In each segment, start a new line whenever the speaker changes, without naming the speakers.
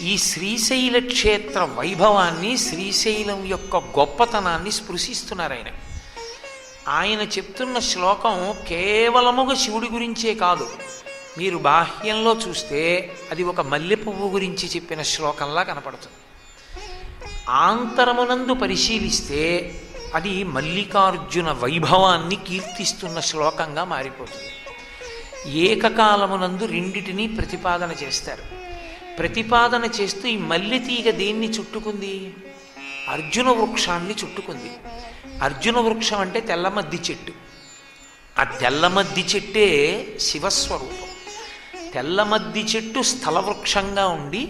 ఈ శ్రీశైల క్షేత్ర వైభవాన్ని, శ్రీశైలం యొక్క గొప్పతనాన్ని స్పృశిస్తున్నారు ఆయన. ఆయన చెప్తున్న శ్లోకం కేవలముగా శివుడి గురించే కాదు. మీరు బాహ్యంలో చూస్తే అది ఒక మల్లె పువ్వు గురించి చెప్పిన శ్లోకంలా కనపడుతుంది. ఆంతరమునందు పరిశీలిస్తే అది మల్లికార్జున వైభవాన్ని కీర్తిస్తున్న శ్లోకంగా మారిపోతుంది. ఏకకాలమునందు రెండిటినీ ప్రతిపాదన చేస్తారు. ప్రతిపాదన చేస్తూ ఈ మల్లెతీగ దేన్ని చుట్టుకుంది? అర్జున వృక్షాన్ని చుట్టుకుంది. అర్జున వృక్షం అంటే తెల్లమద్ది చెట్టు. ఆ తెల్లమద్ది చెట్టే శివస్వరూపం. తెల్లమద్ది చెట్టు స్థలవృక్షంగా ఉండి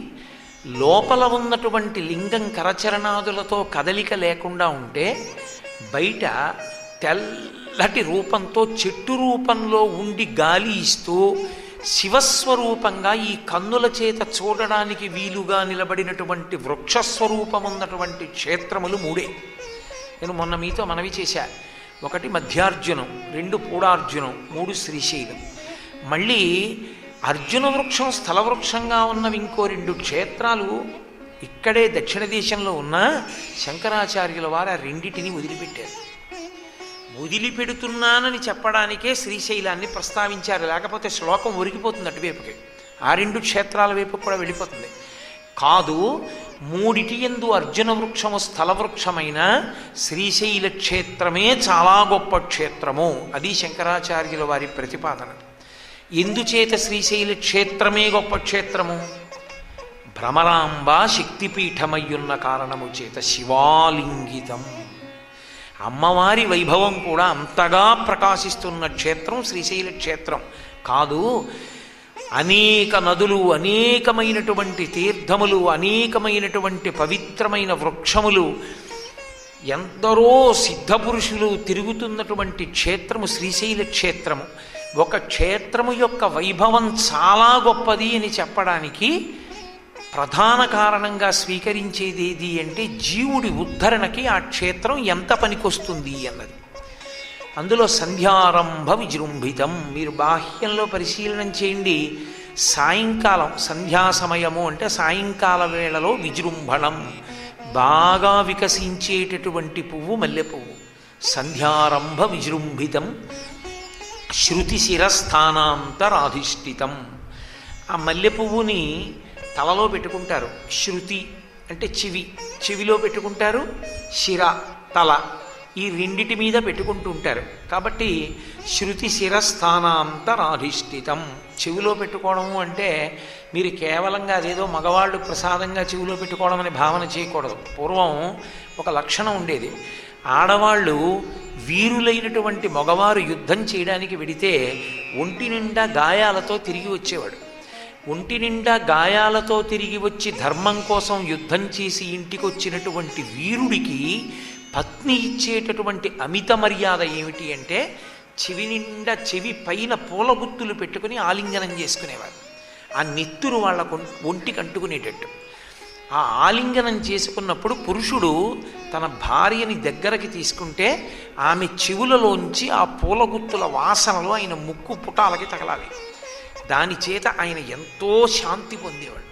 లోపల ఉన్నటువంటి లింగం కరచరణాదులతో కదలిక లేకుండా ఉంటే, బయట తెల్లటి రూపంతో చెట్టు రూపంలో ఉండి గాలి ఇస్తూ శివస్వరూపంగా ఈ కన్నుల చేత చూడడానికి వీలుగా నిలబడినటువంటి వృక్షస్వరూపం ఉన్నటువంటి క్షేత్రములు మూడే. నేను మొన్న మీతో మనవి చేశా. 1 మధ్యార్జునం, 2 పూడార్జునం, 3 శ్రీశైలం. మళ్ళీ అర్జున వృక్షం స్థలవృక్షంగా ఉన్నవి ఇంకో 2 క్షేత్రాలు ఇక్కడే దక్షిణ దేశంలో ఉన్న శంకరాచార్యుల వారు ఆ రెండిటిని వదిలిపెట్టారు. వదిలిపెడుతున్నానని చెప్పడానికే శ్రీశైలాన్ని ప్రస్తావించారు. లేకపోతే శ్లోకం ఒరిగిపోతుంది అటువైపుకి, ఆ 2 క్షేత్రాల వైపు కూడా వెళ్ళిపోతుంది. కాదు, 3 యందు అర్జున వృక్షము స్థలవృక్షమైన శ్రీశైల క్షేత్రమే చాలా గొప్ప క్షేత్రము. అది శంకరాచార్యుల వారి ప్రతిపాదన. ఎందుచేత శ్రీశైల క్షేత్రమే గొప్ప క్షేత్రము? భ్రమరాంబ శక్తిపీఠమయ్యున్న కారణము చేత శివాలింగితం. అమ్మవారి వైభవం కూడా అంతగా ప్రకాశిస్తున్న క్షేత్రం శ్రీశైల క్షేత్రం. కాదు, అనేక నదులు, అనేకమైనటువంటి తీర్థములు, అనేకమైనటువంటి పవిత్రమైన వృక్షములు, ఎందరో సిద్ధపురుషులు తిరుగుతున్నటువంటి క్షేత్రము శ్రీశైల క్షేత్రము. ఒక క్షేత్రము యొక్క వైభవం చాలా గొప్పది అని చెప్పడానికి ప్రధాన కారణంగా స్వీకరించేది ఏది అంటే, జీవుడి ఉద్ధరణకి ఆ క్షేత్రం ఎంత పనికొస్తుంది అన్నది. అందులో సంధ్యారంభ విజృంభితం. మీరు బాహ్యంలో పరిశీలన చేయండి. సాయంకాలం సంధ్యా సమయము అంటే సాయంకాల వేళలో విజృంభణం, బాగా వికసించేటటువంటి పువ్వు మల్లె పువ్వు. సంధ్యారంభ విజృంభితం శృతి శిరస్థానాంతరాధిష్ఠితం. ఆ మల్లె పువ్వుని తలలో పెట్టుకుంటారు. శృతి అంటే చెవి, చెవిలో పెట్టుకుంటారు. శిర తల, ఈ రెండిటి మీద పెట్టుకుంటూ ఉంటారు. కాబట్టి శృతి శిరస్థానాంతరాధిష్ఠితం. చెవిలో పెట్టుకోవడము అంటే మీరు కేవలంగా అదేదో మగవాళ్ళు ప్రసాదంగా చెవిలో పెట్టుకోవడం అని భావన చేయకూడదు. పూర్వం ఒక లక్షణం ఉండేది. ఆడవాళ్ళు వీరులైనటువంటి మగవారు యుద్ధం చేయడానికి వెడితే ఒంటి నిండా గాయాలతో తిరిగి వచ్చేవాడు. ఒంటి నిండా గాయాలతో తిరిగి వచ్చి ధర్మం కోసం యుద్ధం చేసి ఇంటికి వచ్చినటువంటి వీరుడికి పత్ని ఇచ్చేటటువంటి అమిత మర్యాద ఏమిటి అంటే, చెవి నిండా, చెవి పైన పూల గుత్తులు పెట్టుకుని ఆలింగనం చేసుకునేవారు. ఆ నెత్తురు వాళ్ళ ఒంటికి అంటుకునేటట్టు. ఆ ఆలింగనం చేసుకున్నప్పుడు పురుషుడు తన భార్యని దగ్గరకి తీసుకుంటే ఆమె చెవులలోంచి ఆ పూల గుత్తుల వాసనలో ఆయన ముక్కు పుటాలకి తగలాలి. దాని చేత ఆయన ఎంతో శాంతి పొందేవాడు.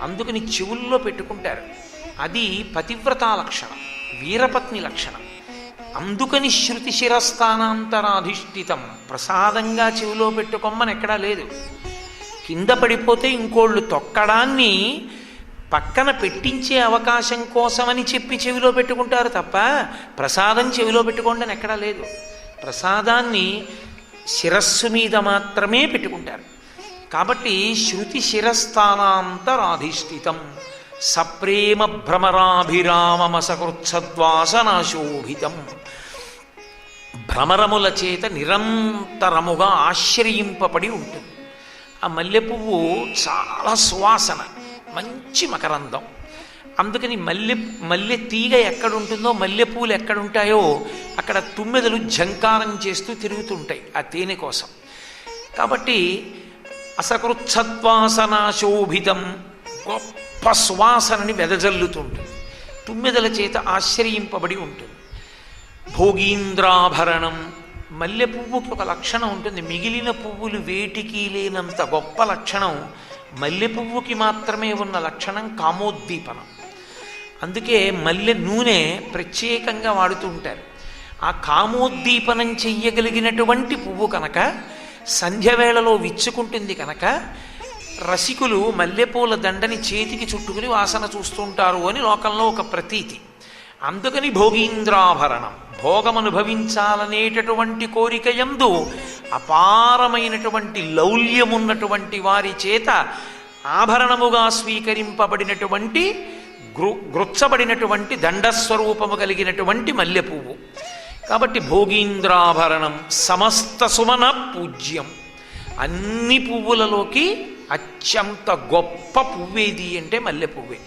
అందుకని చెవుల్లో పెట్టుకుంటారు. అది పతివ్రతా లక్షణం, వీరపత్ని లక్షణం. అందుకని శృతి శిరస్థానాంతరాధిష్ఠితం. ప్రసాదంగా చెవిలో పెట్టుకోమని ఎక్కడా లేదు. కింద పడిపోతే ఇంకోళ్ళు తొక్కడాన్ని పక్కన పెట్టించే అవకాశం కోసమని చెప్పి చెవిలో పెట్టుకుంటారు తప్ప ప్రసాదం చెవిలో పెట్టుకోండి అని ఎక్కడా లేదు. ప్రసాదాన్ని శిరస్సు మీద మాత్రమే పెట్టుకుంటారు. కాబట్టి శృతి శిరస్థానాంతరాధిష్ఠితం సప్రేమ భ్రమరాభిరామమసకృత్సద్వాసనాశోభితం. భ్రమరముల చేత నిరంతరముగా ఆశ్రయింపబడి ఉంటుంది. ఆ మల్లె పువ్వు చాలా సువాసన, మంచి మకరందం. అందుకని మల్లె తీగ ఎక్కడుంటుందో, మల్లెపూలు ఎక్కడుంటాయో అక్కడ తుమ్మెదలు ఝంకారం చేస్తూ తిరుగుతుంటాయి ఆ తేనె కోసం. కాబట్టి అసకృత్సద్వాసనాశోభితం, గొప్ప సువాసనని వెదజల్లుతుంటుంది. తుమ్మెదల చేత ఆశ్రయింపబడి ఉంటుంది. భోగీంద్రాభరణం. మల్లె పువ్వుకి ఒక లక్షణం ఉంటుంది. మిగిలిన పువ్వులు వేటికి లేనంత గొప్ప లక్షణం మల్లె పువ్వుకి మాత్రమే ఉన్న లక్షణం కామోద్దీపనం. అందుకే మల్లె నూనె ప్రత్యేకంగా వాడుతూ ఉంటారు. ఆ కామోద్దీపనం చెయ్యగలిగినటువంటి పువ్వు కనుక సంధ్యవేళలో విచ్చుకుంటుంది కనుక రసికులు మల్లెపూల దండని చేతికి చుట్టుకుని వాసన చూస్తుంటారు అని లోకంలో ఒక ప్రతీతి. అందుకని భోగీంద్రాభరణం, భోగమనుభవించాలనేటటువంటి కోరిక యందు అపారమైనటువంటి లౌల్యమున్నటువంటి వారి చేత ఆభరణముగా స్వీకరింపబడినటువంటి గృచ్చబడినటువంటి దండస్వరూపము కలిగినటువంటి మల్లెపువ్వు. కాబట్టి భోగీంద్రాభరణం సమస్త సుమన పూజ్యం. అన్ని పువ్వులలోకి అత్యంత గొప్ప పువ్వేది అంటే మల్లె పువ్వే.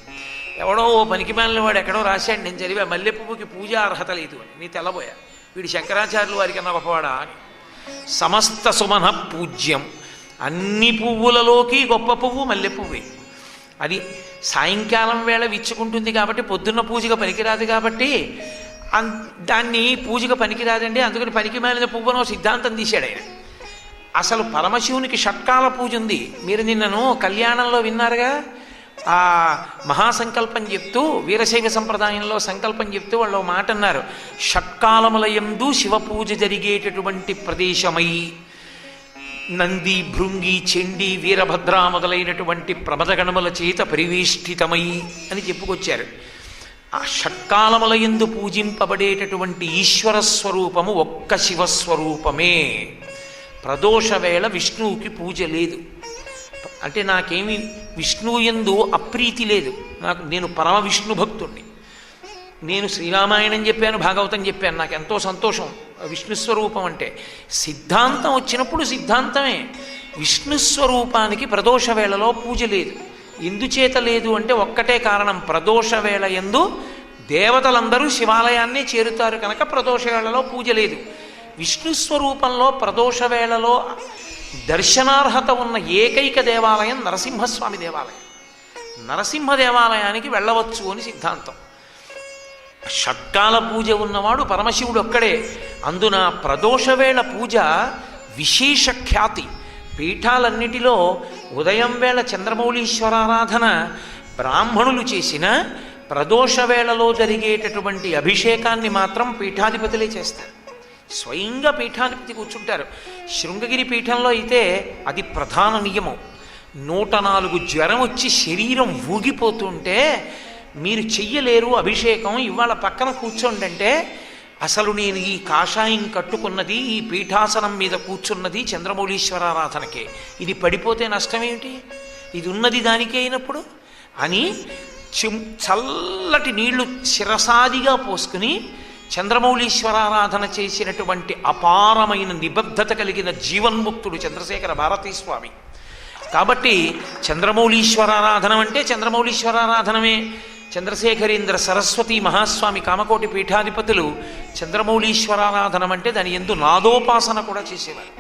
ఎవడో పనికిమాలిన వాడు ఎక్కడో రాశాడు, నేను చదివా, మల్లె పువ్వుకి పూజా అర్హత లేదు అని. నీ తెల్లబోయా, వీడు శంకరాచార్యులు వారికి అన్న గొప్పవాడా అని. సమస్త సుమన పూజ్యం, అన్ని పువ్వులలోకి గొప్ప పువ్వు మల్లె పువ్వే. అది సాయంకాలం వేళ విచ్చుకుంటుంది కాబట్టి పొద్దున్న పూజగా పనికిరాదు కాబట్టి దాన్ని పూజగా పనికిరాదండి, అందుకని పనికి మాలిన పువ్వునో సిద్ధాంతం తీశాడు ఆయన. అసలు పరమశివునికి షట్కాల పూజ ఉంది. మీరు నిన్నను కళ్యాణంలో విన్నారుగా, ఆ మహాసంకల్పం చెప్తూ వీరశైవ సంప్రదాయంలో సంకల్పం చెప్తూ వాళ్ళు మాట అన్నారు, షట్కాలములయందు శివపూజ జరిగేటటువంటి ప్రదేశమై నంది, భృంగి, చండి, వీరభద్ర మొదలైనటువంటి ప్రమదగణముల చేత పరివేష్టితమై అని చెప్పుకొచ్చారు. ఆ షట్కాలములయందు పూజింపబడేటటువంటి ఈశ్వర స్వరూపము ఒక్క శివస్వరూపమే. ప్రదోష వేళ విష్ణువుకి పూజ లేదు. అంటే నాకేమి విష్ణువు యందు అప్రీతి లేదు. నేను పరమ విష్ణు భక్తుణ్ణి. నేను శ్రీరామాయణం చెప్పాను, భాగవతం చెప్పాను, నాకు ఎంతో సంతోషం విష్ణుస్వరూపం అంటే. సిద్ధాంతం వచ్చినప్పుడు సిద్ధాంతమే. విష్ణుస్వరూపానికి ప్రదోష వేళలో పూజ లేదు. ఎందుచేత లేదు అంటే ఒక్కటే కారణం, ప్రదోష వేళ యందు దేవతలందరూ శివాలయాన్ని చేరుతారు కనుక ప్రదోష వేళలో పూజ లేదు. విష్ణుస్వరూపంలో ప్రదోష వేళలో దర్శనార్హత ఉన్న ఏకైక దేవాలయం నరసింహస్వామి దేవాలయం. నరసింహ దేవాలయానికి వెళ్ళవచ్చు అని సిద్ధాంతం. షట్కాల పూజ ఉన్నవాడు పరమశివుడు ఒక్కడే. అందున ప్రదోషవేళ పూజ విశేష ఖ్యాతి. పీఠాలన్నిటిలో ఉదయం వేళ చంద్రమౌళీశ్వరారాధన బ్రాహ్మణులు చేసిన, ప్రదోషవేళలో జరిగేటటువంటి అభిషేకాన్ని మాత్రం పీఠాధిపతులే చేస్తారు. స్వయంగా పీఠాధిపతి కూర్చుంటారు. శృంగగిరి పీఠంలో అయితే అది ప్రధాన నియమం. 104 జ్వరం వచ్చి శరీరం ఊగిపోతుంటే మీరు చెయ్యలేరు అభిషేకం, ఇవాళ పక్కన కూర్చోండి అంటే, అసలు నేను ఈ కాషాయం కట్టుకున్నది, ఈ పీఠాసనం మీద కూర్చున్నది చంద్రమౌళీశ్వరారాధనకే, ఇది పడిపోతే నష్టమేమిటి, ఇది ఉన్నది దానికే అయినప్పుడు అని చల్లటి నీళ్లు శిరసాదిగా పోసుకుని చంద్రమౌళీశ్వరారాధన చేసినటువంటి అపారమైన నిబద్ధత కలిగిన జీవన్ముక్తుడు చంద్రశేఖర భారతీ స్వామి. కాబట్టి చంద్రమౌళీశ్వరారాధన అంటే చంద్రమౌళీశ్వరారాధనమే. చంద్రశేఖరేంద్ర సరస్వతి మహాస్వామి కామకోటి పీఠాధిపతులు చంద్రమౌళీశ్వరారాధనం అంటే దాని యందు నాదోపాసన కూడా చేసేవారు.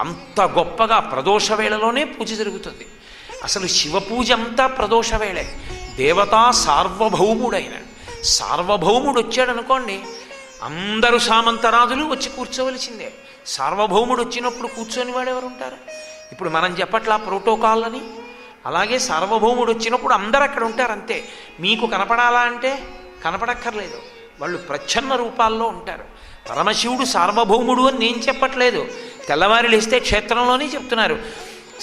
అంత గొప్పగా ప్రదోష వేళలోనే పూజ జరుగుతుంది. అసలు శివపూజ అంతా ప్రదోష వేళే. దేవతా సార్వభౌముడైన సార్వభౌముడు వచ్చాడనుకోండి, అందరూ సామంతరాజులు వచ్చి కూర్చోవలసిందే. సార్వభౌముడు వచ్చినప్పుడు కూర్చొని వాడెవరు ఉంటారు? ఇప్పుడు మనం చెప్పట్లా ప్రోటోకాల్ అని, అలాగే సార్వభౌముడు వచ్చినప్పుడు అందరూ అక్కడ ఉంటారు అంతే. మీకు కనపడాలా అంటే కనపడక్కర్లేదు, వాళ్ళు ప్రచ్ఛన్న రూపాల్లో ఉంటారు. పరమశివుడు సార్వభౌముడు అని నేను చెప్పట్లేదు, తెల్లవారి లేస్తే క్షేత్రంలోనే చెప్తున్నారు.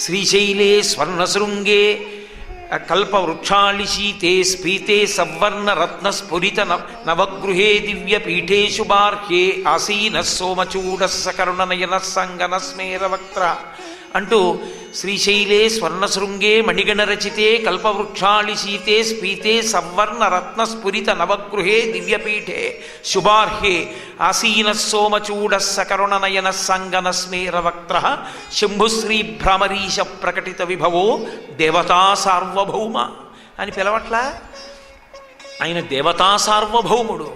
శ్రీశైలే స్వర్ణశృంగే కల్పవృక్షాళిశీతే స్ఫీతే సవర్ణ రత్నస్ఫురిత నవగృహే దివ్యపీఠే శుభార్హే ఆసీన సోమచూడ సకరుణనయన సంగన స్మేరవక్త్ర అంటూ శ్రీశైలే స్వర్ణశృంగే మణిగణరచితే కల్పవృక్షాళిశీతే స్ఫీతే సవర్ణ రత్నస్ఫురిత నవగృహే దివ్యపీఠే శుభార్హే ఆసీన సోమచూడ సకరుణనయన సంగన స్మేరవక్త్ర శంభుశ్రీ భ్రమరీశ ప్రకటిత విభవో దేవతా సార్వభౌమ అని పిలవట్లా. ఆయన దేవతా సార్వభౌముడు.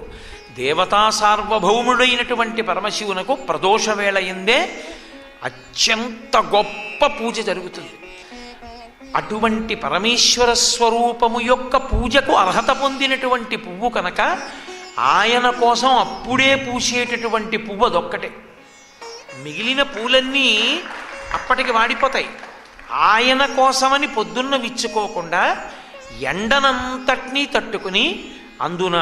దేవతా సార్వభౌముడైనటువంటి పరమశివునకు ప్రదోష వేళ ఎందే అత్యంత గొప్ప పూజ జరుగుతుంది. అటువంటి పరమేశ్వర స్వరూపము యొక్క పూజకు అర్హత పొందినటువంటి పువ్వు కనుక ఆయన కోసం అప్పుడే పూసేటటువంటి పువ్వు అదొక్కటే. మిగిలిన పూలన్నీ అప్పటికి వాడిపోతాయి. ఆయన కోసమని పొద్దున్న విచ్చుకోకుండా ఎండనంతటినీ తట్టుకుని, అందున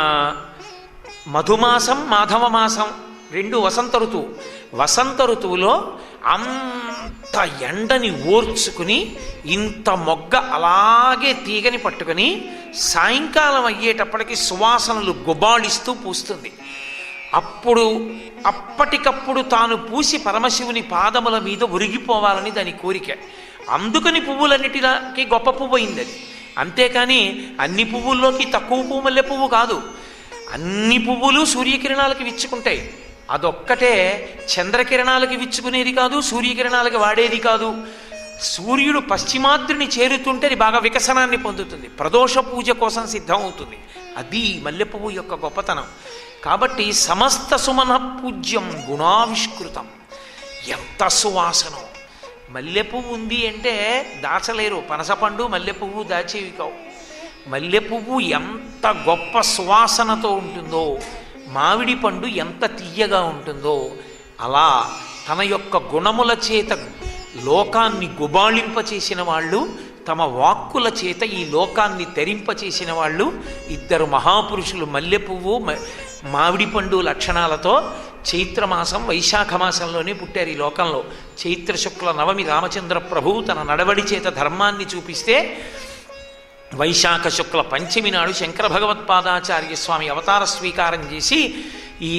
మధుమాసం మాధవ మాసం రెండు వసంత ఋతువు, వసంత ఋతువులో అంత ఎండని ఓర్చుకుని ఇంత మొగ్గ అలాగే తీగని పట్టుకుని సాయంకాలం అయ్యేటప్పటికి సువాసనలు గుబాళిస్తూ పూస్తుంది. అప్పటికప్పుడు తాను పూసి పరమశివుని పాదముల మీద ఒరిగిపోవాలని దాని కోరిక. అందుకని పువ్వులన్నిటికి గొప్ప పువ్వు అయింది అది. అంతేకాని అన్ని పువ్వుల్లోకి తక్కువ పువ్వు మల్లె పువ్వు కాదు. అన్ని పువ్వులు సూర్యకిరణాలకి విచ్చుకుంటాయి. అదొక్కటే చంద్రకిరణాలకి విచ్చుకునేది కాదు, సూర్యకిరణాలకి వాడేది కాదు. సూర్యుడు పశ్చిమాద్రిని చేరుతుంటే అది బాగా వికసనాన్ని పొందుతుంది, ప్రదోష పూజ కోసం సిద్ధమవుతుంది. అది మల్లెపువ్వు యొక్క గొప్పతనం. కాబట్టి సమస్త సుమన పూజ్యం గుణావిష్కృతం. ఎంత సువాసనం! మల్లెపువ్వు ఉంది అంటే దాచలేరు. పనసపండు మల్లెపువ్వు దాచేవి కావు. మల్లెపువ్వు ఎంత గొప్ప సువాసనతో ఉంటుందో, మామిడి పండు ఎంత తీయగా ఉంటుందో, అలా తన యొక్క గుణముల చేత లోకాన్ని గుబాళింపచేసిన వాళ్ళు, తమ వాక్కుల చేత ఈ లోకాన్ని తరింపచేసిన వాళ్ళు ఇద్దరు మహాపురుషులు. మల్లెపువ్వు మామిడి పండు లక్షణాలతో చైత్రమాసం వైశాఖ మాసంలోనే పుట్టారు ఈ లోకంలో. చైత్ర శుక్ల నవమి రామచంద్ర ప్రభువు తన నడవడి చేత ధర్మాన్ని చూపిస్తే, వైశాఖ శుక్ల పంచమి నాడు శంకర భగవత్పాదాచార్య స్వామి అవతార స్వీకారం చేసి ఈ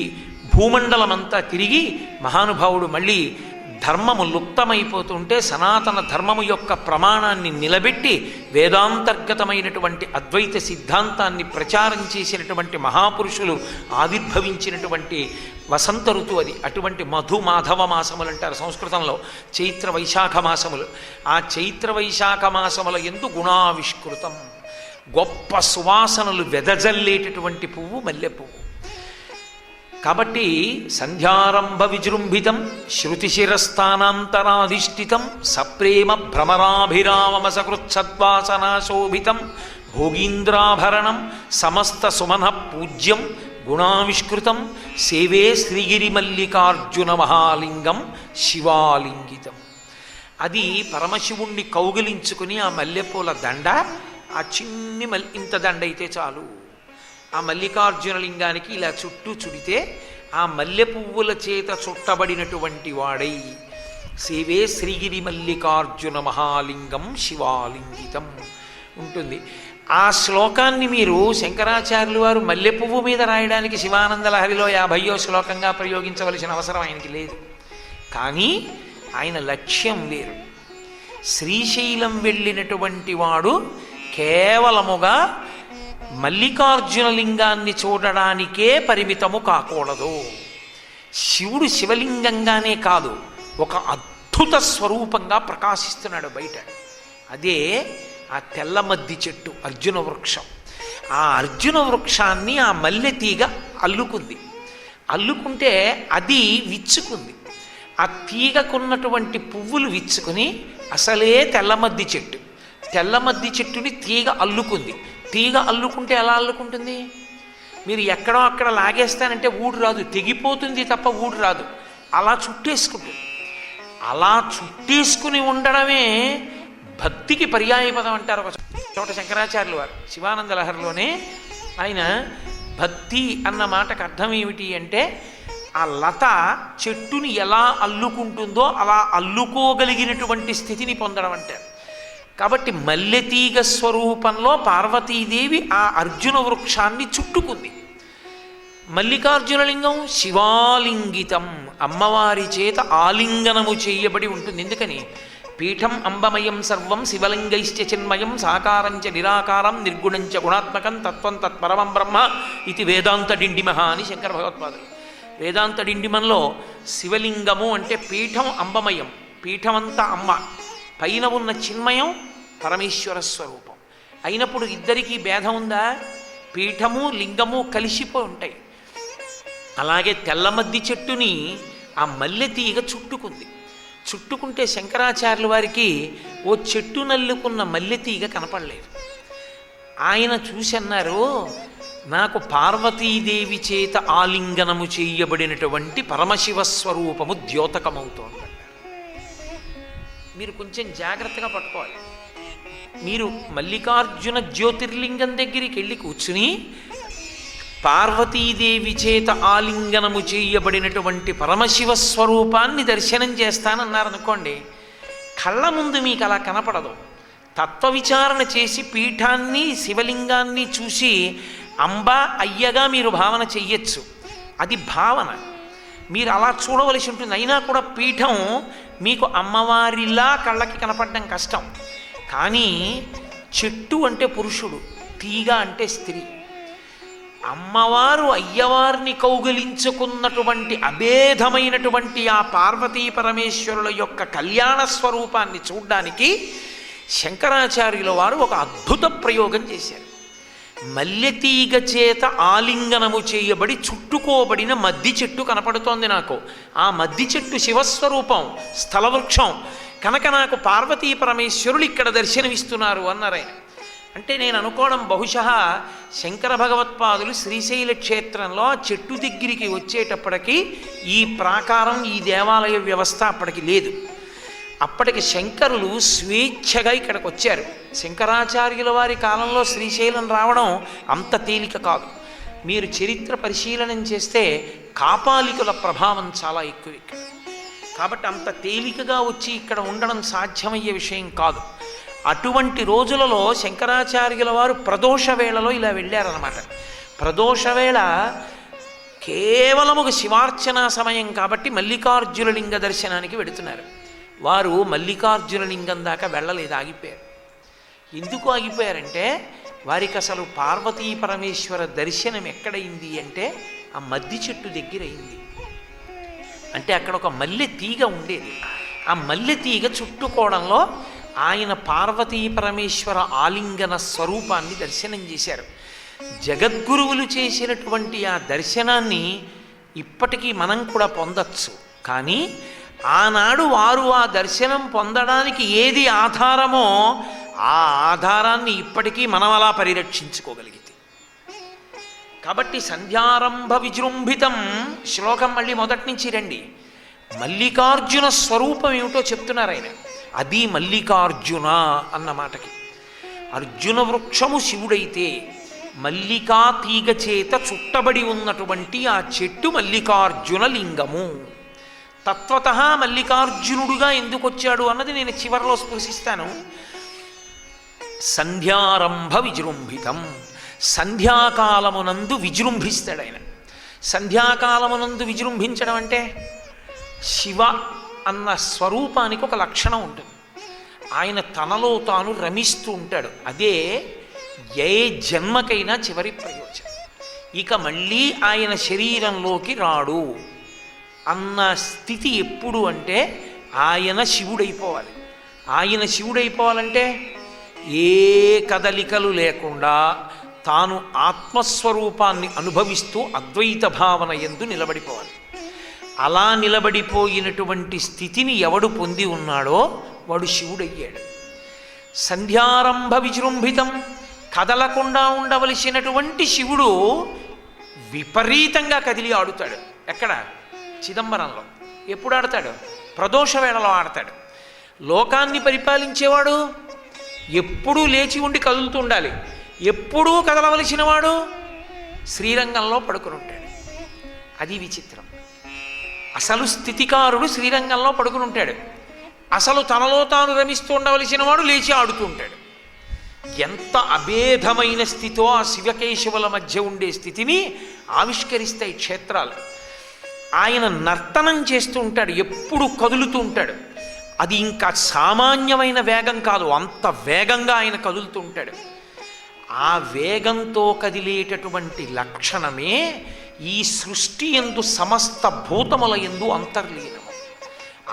భూమండలమంతా తిరిగి మహానుభావుడు మళ్ళీ ధర్మము లుప్తమైపోతుంటే సనాతన ధర్మము యొక్క ప్రమాణాన్ని నిలబెట్టి వేదాంతర్గతమైనటువంటి అద్వైత సిద్ధాంతాన్ని ప్రచారం చేసినటువంటి మహాపురుషులు ఆవిర్భవించినటువంటి వసంత ఋతువు అది. అటువంటి మధు మాధవ మాసములు అంటారు సంస్కృతంలో చైత్ర వైశాఖ మాసములు. ఆ చైత్ర వైశాఖ మాసముల యందు గుణావిష్కృతం, గొప్ప సువాసనలు వెదజల్లేటటువంటి పువ్వు మల్లె పువ్వు. కాబట్టి సంధ్యారంభ విజృంభితం శృతిశిరస్థానాంతరాధిష్ఠితం సప్రేమ భ్రమరాభిరామసకృత్సద్వాసనాశోభితం భోగీంద్రాభరణం సమస్త సుమన పూజ్యం గుణావిష్కృతం సేవే శ్రీగిరిమల్లికార్జున మహాలింగం శివాలింగితం. అది పరమశివుణ్ణి కౌగిలించుకుని ఆ మల్లెపూల దండ, ఆ చిన్ని ఇంత దండ అయితే చాలు, ఆ మల్లికార్జున లింగానికి ఇలా చుట్టూ చుడితే ఆ మల్లె పువ్వుల చేత చుట్టబడినటువంటి వాడై సేవే శ్రీగిరి మల్లికార్జున మహాలింగం శివాలింగితం ఉంటుంది. ఆ శ్లోకాన్ని మీరు శంకరాచార్యులు వారు మల్లె పువ్వు మీద రాయడానికి శివానంద లహరిలో 50వ శ్లోకంగా ప్రయోగించవలసిన అవసరం ఆయనకి లేదు. కానీ ఆయన లక్ష్యం వేరు. శ్రీశైలం వెళ్ళినటువంటి వాడు కేవలముగా మల్లికార్జున లింగాన్ని చూడడానికే పరిమితము కాకూడదు. శివుడు శివలింగంగానే కాదు, ఒక అద్భుత స్వరూపంగా ప్రకాశిస్తున్నాడు బయట. అదే ఆ తెల్లమద్ది చెట్టు అర్జున వృక్షం. ఆ అర్జున వృక్షాన్ని ఆ మల్లె తీగ అల్లుకుంది. అల్లుకుంటే అది విచ్చుకుంది. ఆ తీగకున్నటువంటి పువ్వులు విచ్చుకుని అసలే తెల్లమద్ది చెట్టు. తెల్లమద్ది చెట్టుని తీగ అల్లుకుంది. తీగ అల్లుకుంటే ఎలా అల్లుకుంటుంది? మీరు ఎక్కడో అక్కడ లాగేస్తానంటే ఊడు రాదు, తెగిపోతుంది తప్ప ఊడు రాదు. అలా చుట్టేసుకుంటుంది. అలా చుట్టేసుకుని ఉండడమే భక్తికి పర్యాయపదం అంటారు. ఒక చోట శంకరాచార్యులు వారు శివానంద లహరిలోనే ఆయన భక్తి అన్న మాటకు అర్థం ఏమిటి అంటే, ఆ లత చెట్టుని ఎలా అల్లుకుంటుందో అలా అల్లుకోగలిగినటువంటి స్థితిని పొందడం అంటారు. కాబట్టి మల్లెతీగ స్వరూపంలో పార్వతీదేవి ఆ అర్జున వృక్షాన్ని చుట్టుకుంది. మల్లికార్జునలింగం శివాలింగితం, అమ్మవారి చేత ఆలింగనము చేయబడి ఉంటుంది. ఎందుకని? పీఠం అంబమయం సర్వం శివలింగైశ్చ చిన్మయం సాకారంచ నిరాకారం నిర్గుణంచ గుణాత్మకం తత్వం తత్పరమం బ్రహ్మ ఇది వేదాంత డిండిమహ అని శంకర భగవత్పాదులు. వేదాంత డిండిమంలో శివలింగము అంటే పీఠం అంబమయం, పీఠమంతా అమ్మ, పైన ఉన్న చిన్మయం పరమేశ్వర స్వరూపం అయినప్పుడు ఇద్దరికీ భేదం ఉందా? పీఠము లింగము కలిసిపోయి ఉంటాయి. అలాగే తెల్లమద్ది చెట్టుని ఆ మల్లె తీగ చుట్టుకుంది. చుట్టుకుంటే శంకరాచార్యుల వారికి ఓ చెట్టు నల్లుకున్న మల్లె తీగ కనపడలేదు. ఆయన చూసి అన్నారు, నాకు పార్వతీదేవి చేత ఆలింగనము చేయబడినటువంటి పరమశివ స్వరూపము ద్యోతకమవుతోంది. మీరు కొంచెం జాగ్రత్తగా పట్టుకోవాలి. మీరు మల్లికార్జున జ్యోతిర్లింగం దగ్గరికి వెళ్ళి కూర్చుని పార్వతీదేవి చేత ఆలింగనము చేయబడినటువంటి పరమశివ స్వరూపాన్ని దర్శనం చేస్తానన్నారనుకోండి, కళ్ళ ముందు మీకు అలా కనపడదు. తత్వవిచారణ చేసి పీఠాన్ని శివలింగాన్ని చూసి అంబా అయ్యగా మీరు భావన చెయ్యొచ్చు. అది భావన, మీరు అలా చూడవలసి ఉంటుంది. అయినా కూడా పీఠం మీకు అమ్మవారిలా కళ్ళకి కనపడడం కష్టం. కానీ చెట్టు అంటే పురుషుడు, తీగ అంటే స్త్రీ. అమ్మవారు అయ్యవారిని కౌగిలించుకున్నటువంటి అభేదమైనటువంటి ఆ పార్వతీ పరమేశ్వరుల యొక్క కళ్యాణ స్వరూపాన్ని చూడ్డానికి శంకరాచార్యుల వారు ఒక అద్భుత ప్రయోగం చేశారు. మల్లెతీగ చేత ఆలింగనము చేయబడి చుట్టుకోబడిన మద్ది చెట్టు కనపడుతోంది నాకు. ఆ మద్ది చెట్టు శివస్వరూపం, స్థలవృక్షం కనుక నాకు పార్వతీ పరమేశ్వరులు ఇక్కడ దర్శనమిస్తున్నారు అన్నారు ఆయన. అంటే నేను అనుకోవడం బహుశः శంకర భగవత్పాదులు శ్రీశైల క్షేత్రంలో ఆ చెట్టు దగ్గరికి వచ్చేటప్పటికి ఈ ప్రాకారం, ఈ దేవాలయ వ్యవస్థ అప్పటికి లేదు. అప్పటికి శంకరులు స్వేచ్ఛగా ఇక్కడికి వచ్చారు. శంకరాచార్యుల వారి కాలంలో శ్రీశైలం రావడం అంత తేలిక కాదు. మీరు చరిత్ర పరిశీలనం చేస్తే కాపాలికుల ప్రభావం చాలా ఎక్కువ ఇక్కడ. కాబట్టి అంత తేలికగా వచ్చి ఇక్కడ ఉండడం సాధ్యమయ్యే విషయం కాదు. అటువంటి రోజులలో శంకరాచార్యుల వారు ప్రదోష వేళలో ఇలా వెళ్ళారన్నమాట. ప్రదోష వేళ కేవలం ఒక శివార్చన సమయం కాబట్టి మల్లికార్జున లింగ దర్శనానికి వెడుతున్నారు. వారు మల్లికార్జున లింగం దాకా వెళ్ళలేదు, ఆగిపోయారు. ఎందుకు ఆగిపోయారంటే వారికి అసలు పార్వతీ పరమేశ్వర దర్శనం ఎక్కడైంది అంటే ఆ మద్ది చెట్టు దగ్గర అయింది. అంటే అక్కడ ఒక మల్లె తీగ ఉండేది. ఆ మల్లె తీగ చుట్టుకోవడంలో ఆయన పార్వతీ పరమేశ్వర ఆలింగన స్వరూపాన్ని దర్శనం చేశారు. జగద్గురువులు చేసినటువంటి ఆ దర్శనాన్ని ఇప్పటికీ మనం కూడా పొందచ్చు. కానీ ఆనాడు వారు ఆ దర్శనం పొందడానికి ఏది ఆధారమో ఆ ఆధారాన్ని ఇప్పటికీ మనం అలా పరిరక్షించుకోగలిగితే. కాబట్టి సంధ్యారంభ విజృంభితం శ్లోకం మళ్ళీ మొదటి నుంచి రండి. మల్లికార్జున స్వరూపం ఏమిటో చెప్తున్నారు ఆయన. అది మల్లికార్జున అన్న మాటకి. అర్జున వృక్షము శివుడైతే మల్లికా తీగ చేత చుట్టబడి ఉన్నటువంటి ఆ చెట్టు మల్లికార్జున లింగము. తత్వత మల్లికార్జునుడుగా ఎందుకు వచ్చాడు అన్నది నేను చివరిలో స్పృశిస్తాను. సంధ్యారంభ విజృంభితం, సంధ్యాకాలమునందు విజృంభిస్తాడు ఆయన. సంధ్యాకాలమునందు విజృంభించడం అంటే శివ అన్న స్వరూపానికి ఒక లక్షణం ఉంటుంది. ఆయన తనలో తాను రమిస్తూ ఉంటాడు. అదే ఏ జన్మకైనా చివరి ప్రయోజనం. ఇక మళ్ళీ ఆయన శరీరంలోకి రాడు అన్న స్థితి ఎప్పుడు అంటే ఆయన శివుడైపోవాలి. ఆయన శివుడైపోవాలంటే ఏ కదలికలు లేకుండా తాను ఆత్మస్వరూపాన్ని అనుభవిస్తూ అద్వైత భావన యందు నిలబడిపోవాలి. అలా నిలబడిపోయినటువంటి స్థితిని ఎవడు పొంది ఉన్నాడో వాడు శివుడయ్యాడు. సంధ్యారంభ విజృంభితం, కదలకుండా ఉండవలసినటువంటి శివుడు విపరీతంగా కదిలి ఆడుతాడు. ఎక్కడ? చిదంబరంలో. ఎప్పుడు ఆడతాడు? ప్రదోష వేళలో ఆడతాడు. లోకాన్ని పరిపాలించేవాడు ఎప్పుడూ లేచి ఉండి కదులుతూ ఉండాలి. ఎప్పుడూ కదలవలసిన వాడు శ్రీరంగంలో పడుకుని ఉంటాడు. అది విచిత్రం. అసలు స్థితికారుడు శ్రీరంగంలో పడుకుని ఉంటాడు. అసలు తనలో తాను రమిస్తూ ఉండవలసిన వాడు లేచి ఆడుతూ ఉంటాడు. ఎంత అభేదమైన స్థితో ఆ శివకేశవుల మధ్య ఉండే స్థితిని ఆవిష్కరిస్తాయి క్షేత్రాలు. ఆయన నర్తనం చేస్తూ ఉంటాడు, ఎప్పుడు కదులుతూ ఉంటాడు. అది ఇంకా సామాన్యమైన వేగం కాదు, అంత వేగంగా ఆయన కదులుతూ ఉంటాడు. ఆ వేగంతో కదిలేటటువంటి లక్షణమే ఈ సృష్టి యందు సమస్త భూతముల యందు అంతర్లీనము.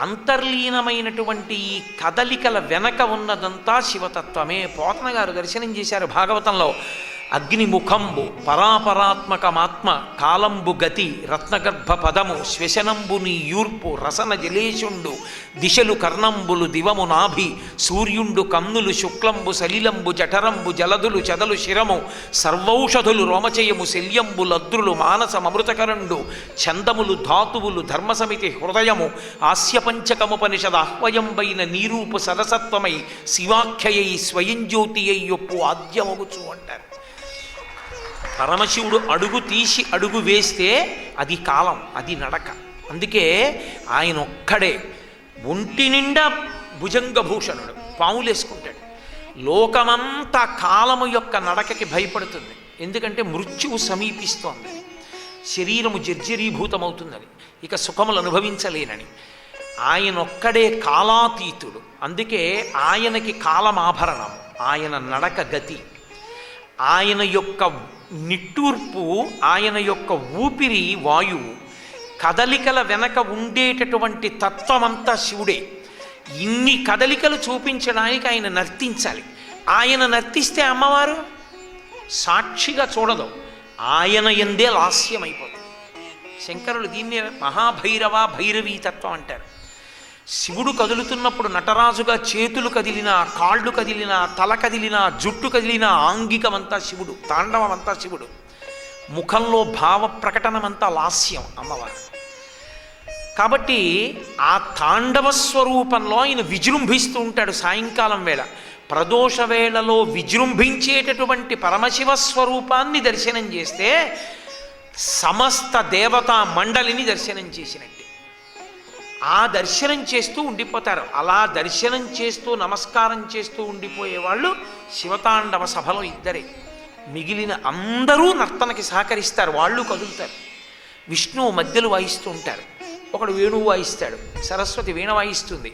అంతర్లీనమైనటువంటి ఈ కదలికల వెనక ఉన్నదంతా శివతత్వమే. పోతన గారు దర్శనం చేశారు భాగవతంలో. అగ్నిముఖంబు పరాపరాత్మకమాత్మ కాలంబు గతి రత్నగర్భ పదము శ్వశనంబు నీ యూర్పు రసన జలేశుండు దిశలు కర్ణంబులు దివము నాభి సూర్యుండు కన్నులు శుక్లంబు సలిలంబు జఠరంబు జలదులు చదలు శిరము సర్వౌషధులు రోమచయము శల్యంబు లద్రులు మానసమృతకరండు చందములు ధాతువులు ధర్మసమితి హృదయము ఆస్యపంచకముపనిషద ఆహ్వయంబైన నీరూపు సరసత్వమై శివాఖ్యయై స్వయం జ్యోతి అయ్యొప్పు ఆద్యమగుచు అంటారు. పరమశివుడు అడుగు తీసి అడుగు వేస్తే అది కాలం, అది నడక. అందుకే ఆయన ఒక్కడే ఒంటి నిండా భుజంగభూషణుడు, పాములేసుకుంటాడు. లోకమంతా కాలము యొక్క నడకకి భయపడుతుంది. ఎందుకంటే మృత్యువు సమీపిస్తోంది, శరీరము జర్జరీభూతమవుతుందని, ఇక సుఖములు అనుభవించలేనని. ఆయనొక్కడే కాలాతీతుడు. అందుకే ఆయనకి కాలమాభరణం, ఆయన నడక గతి, ఆయన యొక్క నిట్టూర్పు, ఆయన యొక్క ఊపిరి వాయువు, కదలికల వెనక ఉండేటటువంటి తత్వమంతా శివుడే. ఇన్ని కదలికలు చూపించడానికి ఆయన నర్తించాలి. ఆయన నర్తిస్తే అమ్మవారు సాక్షిగా చూడదు, ఆయన ఎందే లాస్యమైపోతుంది. శంకరులు దీన్ని మహాభైరవ భైరవీ తత్వం అంటారు. శివుడు కదులుతున్నప్పుడు నటరాజుగా చేతులు కదిలినా, కాళ్ళు కదిలినా, తల కదిలినా, జుట్టు కదిలినా ఆంగికమంతా శివుడు, తాండవమంతా శివుడు. ముఖంలో భావ ప్రకటనమంతా లాస్యం అమ్మవారు. కాబట్టి ఆ తాండవ స్వరూపంలో ఆయన విజృంభిస్తూ ఉంటాడు. సాయంకాలం వేళ ప్రదోష వేళలో విజృంభించేటటువంటి పరమశివ స్వరూపాన్ని దర్శనం చేస్తే సమస్త దేవతా మండలిని దర్శనం చేసినట్టు. ఆ దర్శనం చేస్తూ ఉండిపోతారు. అలా దర్శనం చేస్తూ నమస్కారం చేస్తూ ఉండిపోయేవాళ్ళు శివతాండవ సభలో ఇద్దరే. మిగిలిన అందరూ నర్తనకి సహకరిస్తారు, వాళ్ళు కదులుతారు. విష్ణువు మధ్యలో వాయిస్తూ ఉంటారు, ఒకడు వేణువు వాయిస్తాడు, సరస్వతి వీణ వాయిస్తుంది.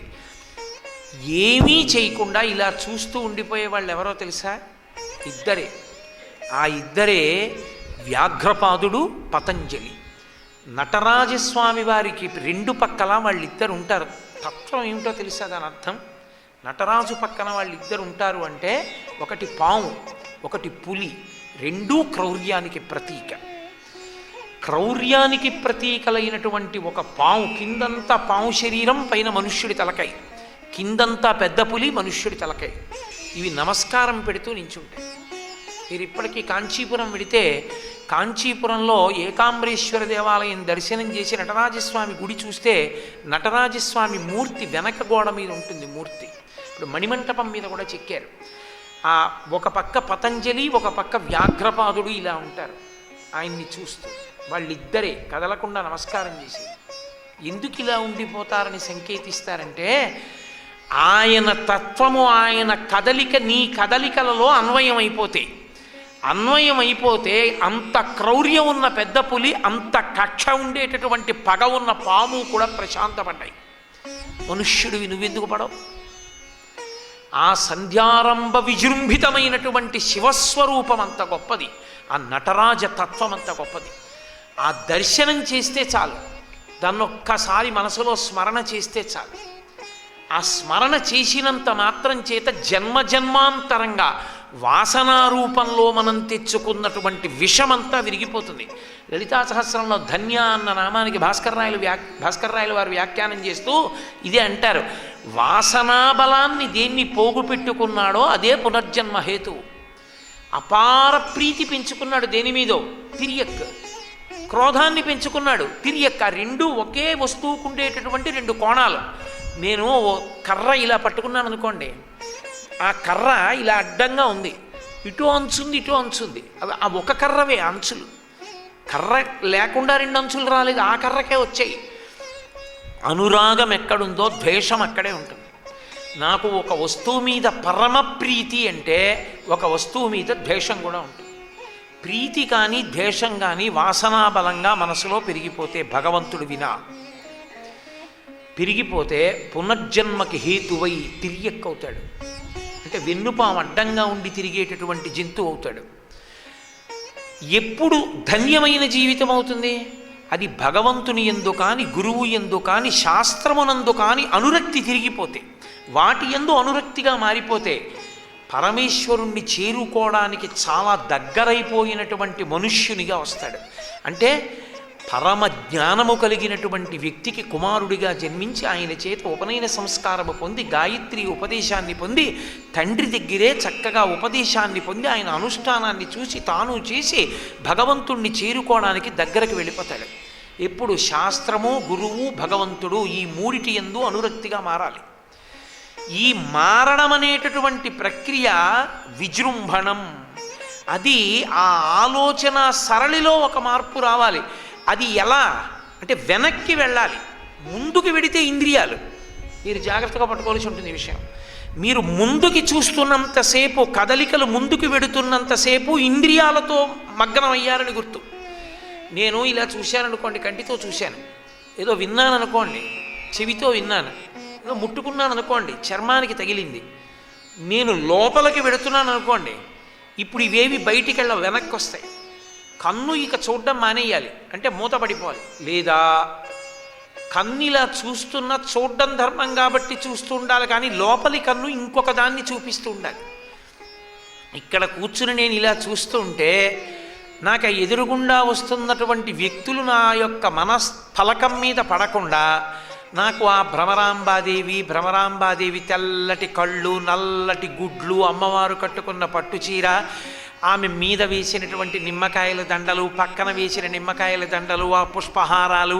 ఏమీ చేయకుండా ఇలా చూస్తూ ఉండిపోయే వాళ్ళు ఎవరో తెలుసా? ఇద్దరే. ఆ ఇద్దరే వ్యాఘ్రపాదుడు, పతంజలి. నటరాజస్వామి వారికి రెండు పక్కల వాళ్ళిద్దరు ఉంటారు. తత్వం ఏమిటో తెలుసా దాని అర్థం? నటరాజు పక్కన వాళ్ళిద్దరు ఉంటారు అంటే ఒకటి పాము, ఒకటి పులి, రెండూ క్రౌర్యానికి ప్రతీక. క్రౌర్యానికి ప్రతీకలైనటువంటి ఒక పాము, కిందంతా పాము శరీరం, పైన మనుష్యుడి తలకాయ, కిందంతా పెద్ద పులి, మనుష్యుడి తలకాయ. ఇవి నమస్కారం పెడుతూ నించుంటాయి. మీరు ఇప్పటికీ కాంచీపురం వెడితే కాంచీపురంలో ఏకాంబరేశ్వర దేవాలయం దర్శనం చేసి నటరాజస్వామి గుడి చూస్తే నటరాజస్వామి మూర్తి వెనక గోడ మీద ఉంటుంది మూర్తి. ఇప్పుడు మణిమంటపం మీద కూడా చెక్కారు. ఆ ఒక పక్క పతంజలి, ఒక పక్క వ్యాఘ్రపాదుడు ఇలా ఉంటారు ఆయన్ని చూస్తూ. వాళ్ళిద్దరే కదలకుండా నమస్కారం చేసేది. ఎందుకు ఇలా ఉండిపోతారని సంకేతిస్తారంటే ఆయన తత్వము, ఆయన కదలిక నీ కదలికలలో అన్వయం అయిపోతే అంత క్రౌర్యం ఉన్న పెద్ద పులి, అంత కక్ష ఉండేటటువంటి పగ ఉన్న పాము కూడా ప్రశాంతపడ్డాయి. మనుష్యుడివి నువ్వెందుకు పడవు? ఆ సంధ్యారంభ విజృంభితమైనటువంటి శివస్వరూపం అంత గొప్పది, ఆ నటరాజ తత్వం అంత గొప్పది. ఆ దర్శనం చేస్తే చాలు, దాన్నొక్కసారి మనసులో స్మరణ చేస్తే చాలు. ఆ స్మరణ చేసినంత మాత్రం చేత జన్మజన్మాంతరంగా వాసనారూపంలో మనం తెచ్చుకున్నటువంటి విషమంతా విరిగిపోతుంది. లలితా సహస్రంలో ధన్య అన్న నామానికి భాస్కర్ రాయలు వారు వ్యాఖ్యానం చేస్తూ ఇదే అంటారు. వాసనాబలాన్ని దేన్ని పోగు పెట్టుకున్నాడో అదే పునర్జన్మ హేతువు. అపార ప్రీతి పెంచుకున్నాడు దేని మీదో, తిరియక్. క్రోధాన్ని పెంచుకున్నాడు, తిరియక్. ఆ రెండు ఒకే వస్తువుకుండేటటువంటి రెండు కోణాలు. నేను కర్ర ఇలా పట్టుకున్నాను అనుకోండి, ఆ కర్ర ఇలా అడ్డంగా ఉంది, ఇటు అంచుంది ఇటు అంచుంది, ఆ ఒక కర్రవే అంచులు. కర్ర లేకుండా రెండు అంచులు రాలేదు, ఆ కర్రకే వచ్చాయి. అనురాగం ఎక్కడుందో ద్వేషం అక్కడే ఉంటుంది. నాకు ఒక వస్తువు మీద పరమ ప్రీతి అంటే ఒక వస్తువు మీద ద్వేషం కూడా ఉంటుంది. ప్రీతి కానీ ద్వేషం కానీ వాసనాబలంగా మనసులో పెరిగిపోతే, భగవంతుడు వినా పెరిగిపోతే పునర్జన్మకి హేతువై తిరియక్కవుతాడు. అంటే వెన్నుపాము అడ్డంగా ఉండి తిరిగేటటువంటి జంతువు అవుతాడు. ఎప్పుడు ధన్యమైన జీవితం అవుతుంది? అది భగవంతుని యందు కాని, గురువు యందు కాని, శాస్త్రమునందు కాని అనురక్తి తిరిగిపోతే, వాటి యందు అనురక్తిగా మారిపోతే పరమేశ్వరుణ్ణి చేరుకోవడానికి చాలా దగ్గరైపోయినటువంటి మనుష్యునిగా వస్తాడు. అంటే పరమ జ్ఞానము కలిగినటువంటి వ్యక్తికి కుమారుడిగా జన్మించి ఆయన చేత ఉపనయన సంస్కారము పొంది గాయత్రి ఉపదేశాన్ని పొంది తండ్రి దగ్గరే చక్కగా ఉపదేశాన్ని పొంది ఆయన అనుష్ఠానాన్ని చూసి తాను చేసి భగవంతుణ్ణి చేరుకోవడానికి దగ్గరకు వెళ్ళిపోతాడు. ఎప్పుడు శాస్త్రము, గురువు, భగవంతుడు ఈ మూడిటి యందు అనురక్తిగా మారాలి. ఈ మారడం అనేటటువంటి ప్రక్రియ విజృంభణం. అది ఆ ఆలోచన సరళిలో ఒక మార్పు రావాలి. అది ఎలా అంటే వెనక్కి వెళ్ళాలి. ముందుకు వెడితే ఇంద్రియాలు, మీరు జాగ్రత్తగా పట్టుకోవాల్సి ఉంటుంది ఈ విషయం. మీరు ముందుకి చూస్తున్నంతసేపు, కదలికలు ముందుకు వెడుతున్నంతసేపు ఇంద్రియాలతో మగ్నం అయ్యారని గుర్తు. నేను ఇలా చూశాననుకోండి, కంటితో చూశాను, ఏదో విన్నాను అనుకోండి, చెవితో విన్నాను, ఏదో ముట్టుకున్నాను అనుకోండి, చర్మానికి తగిలింది, నేను లోపలికి వెడుతున్నాను అనుకోండి, ఇప్పుడు ఇవేవి బయటికి వెళ్ళ వెనక్కి వస్తాయి. కన్ను ఇక చూడడం మానేయాలి, అంటే మూతపడిపోవాలి. లేదా కన్నిలా చూస్తున్నా చూడడం ధర్మం కాబట్టి చూస్తూ ఉండాలి, కానీ లోపలి కన్ను ఇంకొక దాన్ని చూపిస్తూ ఉండాలి. ఇక్కడ కూర్చుని నేను ఇలా చూస్తూ ఉంటే నాకు ఎదురుగుండా వస్తున్నటువంటి వ్యక్తులు నా యొక్క మనస్థలకం మీద పడకుండా నాకు ఆ భ్రమరాంబాదేవి తెల్లటి కళ్ళు, నల్లటి గుడ్లు, అమ్మవారు కట్టుకున్న పట్టు చీర, ఆమె మీద వేసినటువంటి నిమ్మకాయల దండలు, పక్కన వేసిన నిమ్మకాయల దండలు, ఆ పుష్పహారాలు,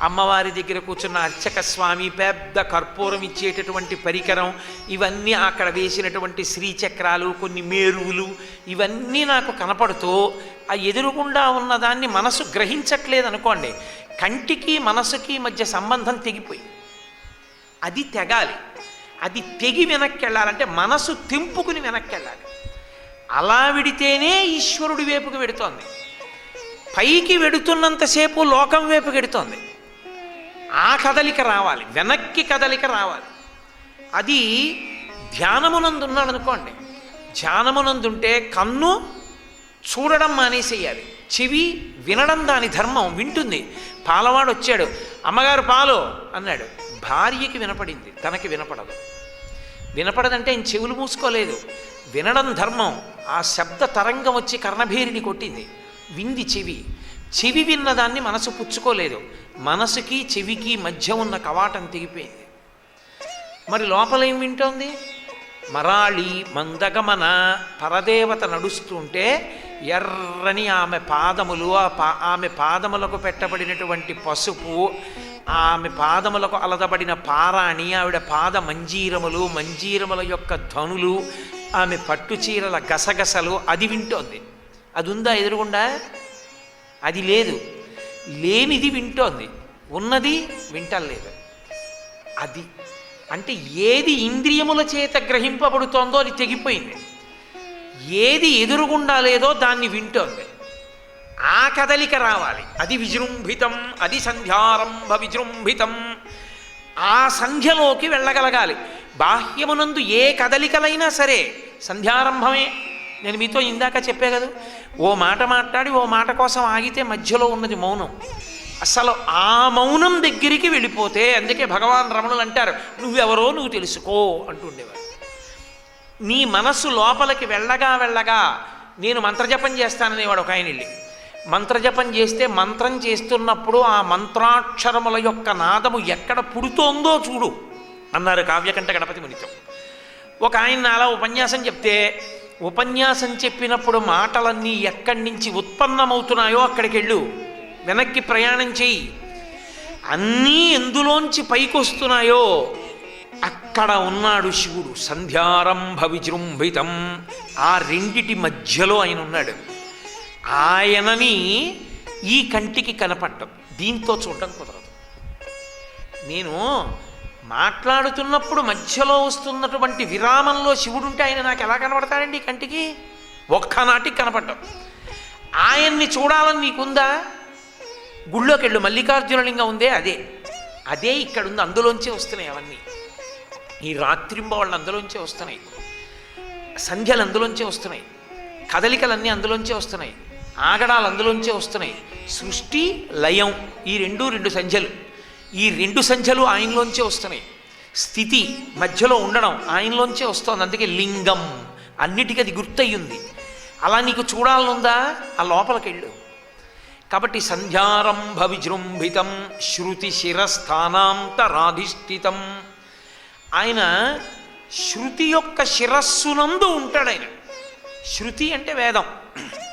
అమ్మవారి దగ్గర కూర్చున్న అర్చక స్వామి, పెద్ద కర్పూరం ఇచ్చేటటువంటి పరికరం, ఇవన్నీ అక్కడ వేసినటువంటి శ్రీచక్రాలు, కొన్ని మేరువులు, ఇవన్నీ నాకు కనపడుతూ ఆ ఎదురుగుండా ఉన్నదాన్ని మనసు గ్రహించట్లేదు అనుకోండి, కంటికి మనసుకి మధ్య సంబంధం తెగిపోయి. అది తెగాలి. అది తెగి వెనక్కి వెళ్ళాలంటే మనసు తెంపుకుని వెనక్కి వెళ్ళాలి. అలా విడితేనే ఈశ్వరుడి వైపుకి వెడుతోంది. పైకి వెడుతున్నంతసేపు లోకం వైపుకి వెడుతోంది. ఆ కదలిక రావాలి, వెనక్కి కదలిక రావాలి. అది ధ్యానమునందున్నాడు అనుకోండి, ధ్యానమునందుంటే కన్ను చూడడం మానేసేయాలి, చెవి వినడం దాని ధర్మం, వింటుంది. పాలవాడు వచ్చాడు, అమ్మగారు పాలు అన్నాడు, భార్యకి వినపడింది, తనకి వినపడదు. వినపడదంటే ఆయన చెవులు మూసుకోలేదు, వినడం ధర్మం. ఆ శబ్ద తరంగం వచ్చి కర్ణభేరిని కొట్టింది, వింది చెవి. చెవి విన్నదాన్ని మనసు పుచ్చుకోలేదు, మనసుకి చెవికి మధ్య ఉన్న కవాటం తెగిపోయింది. మరి లోపల ఏం వింటోంది? మరాళి మందగమన పరదేవత నడుస్తుంటే ఎర్రని ఆమె పాదములు, ఆమె పాదములకు పెట్టబడినటువంటి పసుపు, ఆమె పాదములకు అలదబడిన పారాణి, ఆవిడ పాద మంజీరములు, మంజీరముల యొక్క ధ్వనులు, ఆమె పట్టుచీరల గసగసలు, అది వింటోంది. అది ఉందా ఎదురుగుండా? అది లేదు. లేనిది వింటోంది, ఉన్నది వింటలేదు. అది అంటే ఏది ఇంద్రియముల చేత గ్రహింపబడుతోందో అది తెగిపోయింది. ఏది ఎదురుగుండా లేదో దాన్ని వింటోంది. ఆ కదలిక రావాలి. అది విజృంభితం, అది సంధ్యారంభ విజృంభితం. ఆ సంధ్యలోకి వెళ్ళగలగాలి. బాహ్యమునందు ఏ కదలికలైనా సరే సంధ్యారంభమే. నేను మీతో ఇందాక చెప్పే కదా, ఓ మాట మాట్లాడి ఓ మాట కోసం ఆగితే మధ్యలో ఉన్నది మౌనం. అసలు ఆ మౌనం దగ్గరికి వెళ్ళిపోతే, అందుకే భగవాన్ రమణులు అంటారు, నువ్వెవరో నువ్వు తెలుసుకో అంటుండేవారు. నీ మనస్సు లోపలికి వెళ్ళగా వెళ్ళగా, నేను మంత్రజపం చేస్తాననేవాడు ఒక ఆయన వెళ్ళి. మంత్రజపం చేస్తే మంత్రం చేస్తున్నప్పుడు ఆ మంత్రాక్షరముల యొక్క నాదము ఎక్కడ పుడుతోందో చూడు అన్నారు కావ్యకంఠ గణపతి మునితో. ఒక ఆయన అలా ఉపన్యాసం చెప్తే, ఉపన్యాసం చెప్పినప్పుడు మాటలన్నీ ఎక్కడి నుంచి ఉత్పన్నమవుతున్నాయో అక్కడికి వెళ్ళు, వెనక్కి ప్రయాణం చెయ్యి. అన్నీ ఎందులోంచి పైకొస్తున్నాయో అక్కడ ఉన్నాడు శివుడు. సంధ్యారంభ విజృంభితం, ఆ రెండిటి మధ్యలో ఆయన ఉన్నాడు. ఆయనని ఈ కంటికి కనపడటం, దీంతో చూడటం కుదరదు. నేను మాట్లాడుతున్నప్పుడు మధ్యలో వస్తున్నటువంటి విరామంలో శివుడు ఉంటే ఆయన నాకు ఎలా కనపడతాడండి ఈ కంటికి? ఒక్కనాటికి కనపడ్డం. ఆయన్ని చూడాలని నీకుందా? గుళ్ళోకి వెళ్ళు, మల్లికార్జునలింగం ఉందే అదే, అదే ఇక్కడ ఉంది. అందులోంచే వస్తున్నాయి అవన్నీ. ఈ రాత్రింబవళ్ళు అందులోంచే వస్తున్నాయి, సంధ్యలు అందులోంచే వస్తున్నాయి, కదలికలన్నీ అందులోంచే వస్తున్నాయి, ఆగడాలు అందులోంచే వస్తున్నాయి. సృష్టి లయం, ఈ రెండు సంధ్యలు, ఈ రెండు సంధ్యలు ఆయనలోంచే వస్తున్నాయి. స్థితి మధ్యలో ఉండడం ఆయనలోంచే వస్తుంది. అందుకే లింగం అన్నిటికీ అది గుర్తయ్యింది. అలా నీకు చూడాలనుందా, ఆ లోపలికి వెళ్ళు. కాబట్టి సంధ్యారంభ విజృంభితం శృతి శిరస్థానాంతరాధిష్ఠితం. ఆయన శృతి యొక్క శిరస్సునందు ఉంటాడు ఆయన. శృతి అంటే వేదం,